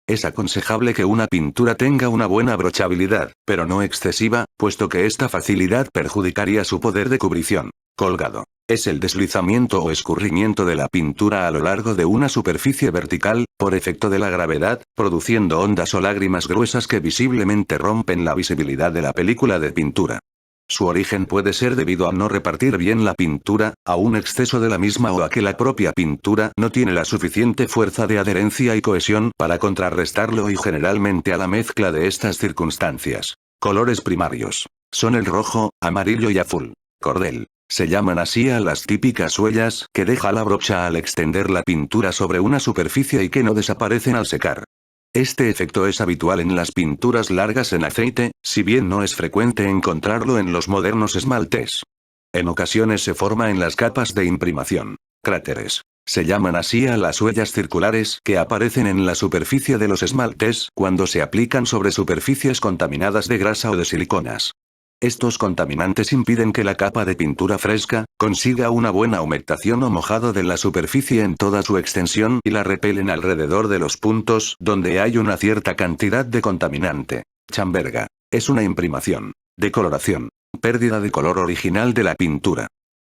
Es aconsejable que una pintura tenga una buena brochabilidad, pero no excesiva, puesto que esta facilidad perjudicaría su poder de cubrición. Colgado. Es el deslizamiento o escurrimiento de la pintura a lo largo de una superficie vertical, por efecto de la gravedad, produciendo ondas o lágrimas gruesas que visiblemente rompen la visibilidad de la película de pintura. Su origen puede ser debido a no repartir bien la pintura, a un exceso de la misma o a que la propia pintura no tiene la suficiente fuerza de adherencia y cohesión para contrarrestarlo y generalmente a la mezcla de estas circunstancias. Colores primarios. Son el rojo, amarillo y azul. Cordel. Se llaman así a las típicas huellas que deja la brocha al extender la pintura sobre una superficie y que no desaparecen al secar. Este efecto es habitual en las pinturas largas en aceite, si bien no es frecuente encontrarlo en los modernos esmaltes. En ocasiones se forma en las capas de imprimación. Cráteres. Se llaman así a las huellas circulares que aparecen en la superficie de los esmaltes cuando se aplican sobre superficies contaminadas de grasa o de siliconas. Estos contaminantes impiden que la capa de pintura fresca consiga una buena humectación o mojado de la superficie en toda su extensión y la repelen alrededor de los puntos donde hay una cierta cantidad de contaminante. Chamberga. Es una imprimación, decoloración, pérdida de color original de la pintura.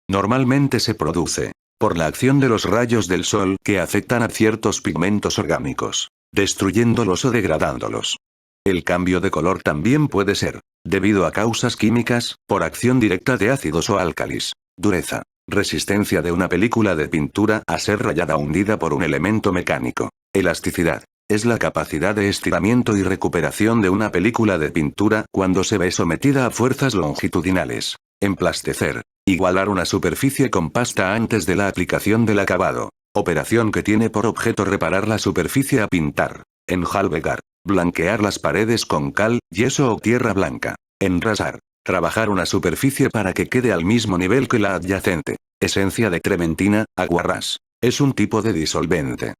Normalmente se produce por la acción de los rayos del sol que afectan a ciertos pigmentos orgánicos, destruyéndolos o degradándolos. El cambio de color también puede ser debido a causas químicas, por acción directa de ácidos o álcalis. Dureza. Resistencia de una película de pintura a ser rayada o hundida por un elemento mecánico. Elasticidad. Es la capacidad de estiramiento y recuperación de una película de pintura cuando se ve sometida a fuerzas longitudinales. Emplastecer. Igualar una superficie con pasta antes de la aplicación del acabado. Operación que tiene por objeto reparar la superficie a pintar. Enjalbegar. Blanquear las paredes con cal, yeso o tierra blanca. Enrasar. Trabajar una superficie para que quede al mismo nivel que la adyacente. Esencia de trementina, aguarrás. Es un tipo de disolvente.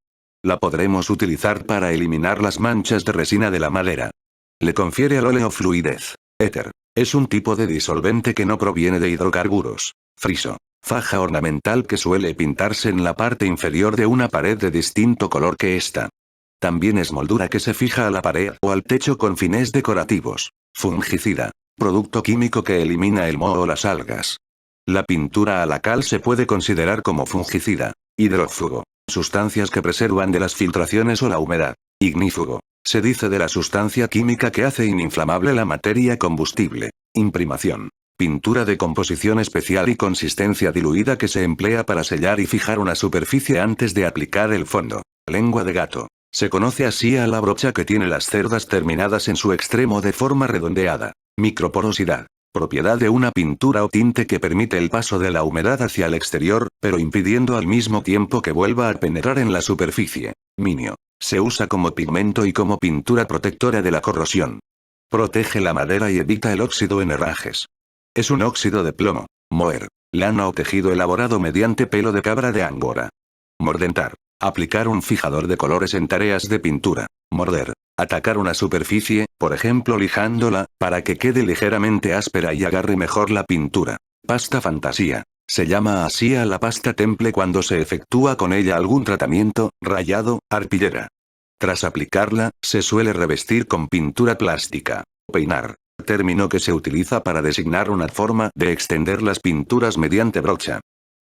La podremos utilizar para eliminar las manchas de resina de la madera. Le confiere al óleo fluidez. Éter. Es un tipo de disolvente que no proviene de hidrocarburos. Friso. Faja ornamental que suele pintarse en la parte inferior de una pared de distinto color que esta. También es moldura que se fija a la pared o al techo con fines decorativos. Fungicida. Producto químico que elimina el moho o las algas. La pintura a la cal se puede considerar como fungicida. Hidrófugo. Sustancias que preservan de las filtraciones o la humedad. Ignífugo. Se dice de la sustancia química que hace ininflamable la materia combustible. Imprimación. Pintura de composición especial y consistencia diluida que se emplea para sellar y fijar una superficie antes de aplicar el fondo. Lengua de gato. Se conoce así a la brocha que tiene las cerdas terminadas en su extremo de forma redondeada. Microporosidad. Propiedad de una pintura o tinte que permite el paso de la humedad hacia el exterior, pero impidiendo al mismo tiempo que vuelva a penetrar en la superficie. Minio. Se usa como pigmento y como pintura protectora de la corrosión. Protege la madera y evita el óxido en herrajes. Es un óxido de plomo. Moher. Lana o tejido elaborado mediante pelo de cabra de Angora. Mordentar. Aplicar un fijador de colores en tareas de pintura. Morder. Atacar una superficie, por ejemplo lijándola, para que quede ligeramente áspera y agarre mejor la pintura. Pasta fantasía. Se llama así a la pasta temple cuando se efectúa con ella algún tratamiento, rayado, arpillera. Tras aplicarla, se suele revestir con pintura plástica. Peinar. Término que se utiliza para designar una forma de extender las pinturas mediante brocha.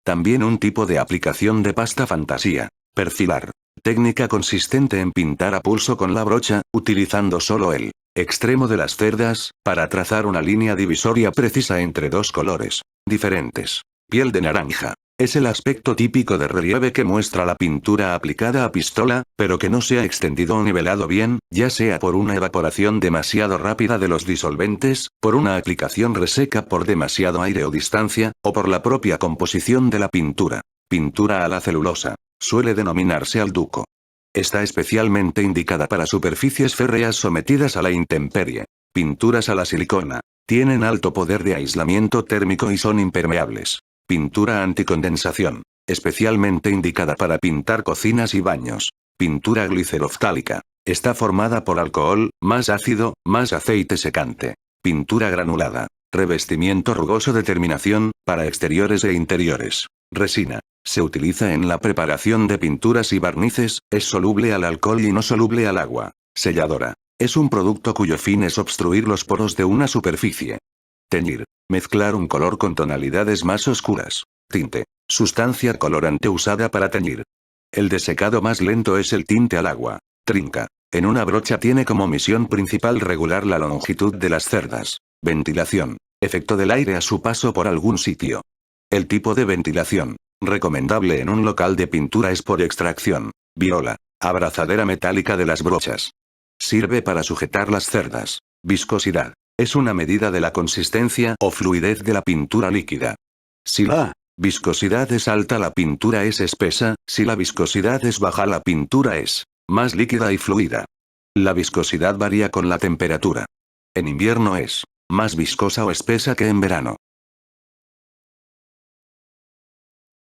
También un tipo de aplicación de pasta fantasía. Perfilar. Técnica consistente en pintar a pulso con la brocha, utilizando solo el extremo de las cerdas, para trazar una línea divisoria precisa entre dos colores diferentes. Piel de naranja. Es el aspecto típico de relieve que muestra la pintura aplicada a pistola, pero que no se ha extendido o nivelado bien, ya sea por una evaporación demasiado rápida de los disolventes, por una aplicación reseca por demasiado aire o distancia, o por la propia composición de la pintura. Pintura a la celulosa. Suele denominarse alduco. Está especialmente indicada para superficies férreas sometidas a la intemperie. Pinturas a la silicona. Tienen alto poder de aislamiento térmico y son impermeables. Pintura anticondensación. Especialmente indicada para pintar cocinas y baños. Pintura gliceroftálica. Está formada por alcohol, más ácido, más aceite secante. Pintura granulada. Revestimiento rugoso de terminación, para exteriores e interiores. Resina. Se utiliza en la preparación de pinturas y barnices, es soluble al alcohol y no soluble al agua. Selladora. Es un producto cuyo fin es obstruir los poros de una superficie. Teñir. Mezclar un color con tonalidades más oscuras. Tinte. Sustancia colorante usada para teñir. El desecado más lento es el tinte al agua. Trinca. En una brocha tiene como misión principal regular la longitud de las cerdas. Ventilación. Efecto del aire a su paso por algún sitio. El tipo de ventilación, recomendable en un local de pintura, es por extracción. Viola. Abrazadera metálica de las brochas. Sirve para sujetar las cerdas. Viscosidad. Es una medida de la consistencia o fluidez de la pintura líquida. Si la viscosidad es alta, la pintura es espesa; si la viscosidad es baja, la pintura es más líquida y fluida. La viscosidad varía con la temperatura. En invierno es más viscosa o espesa que en verano.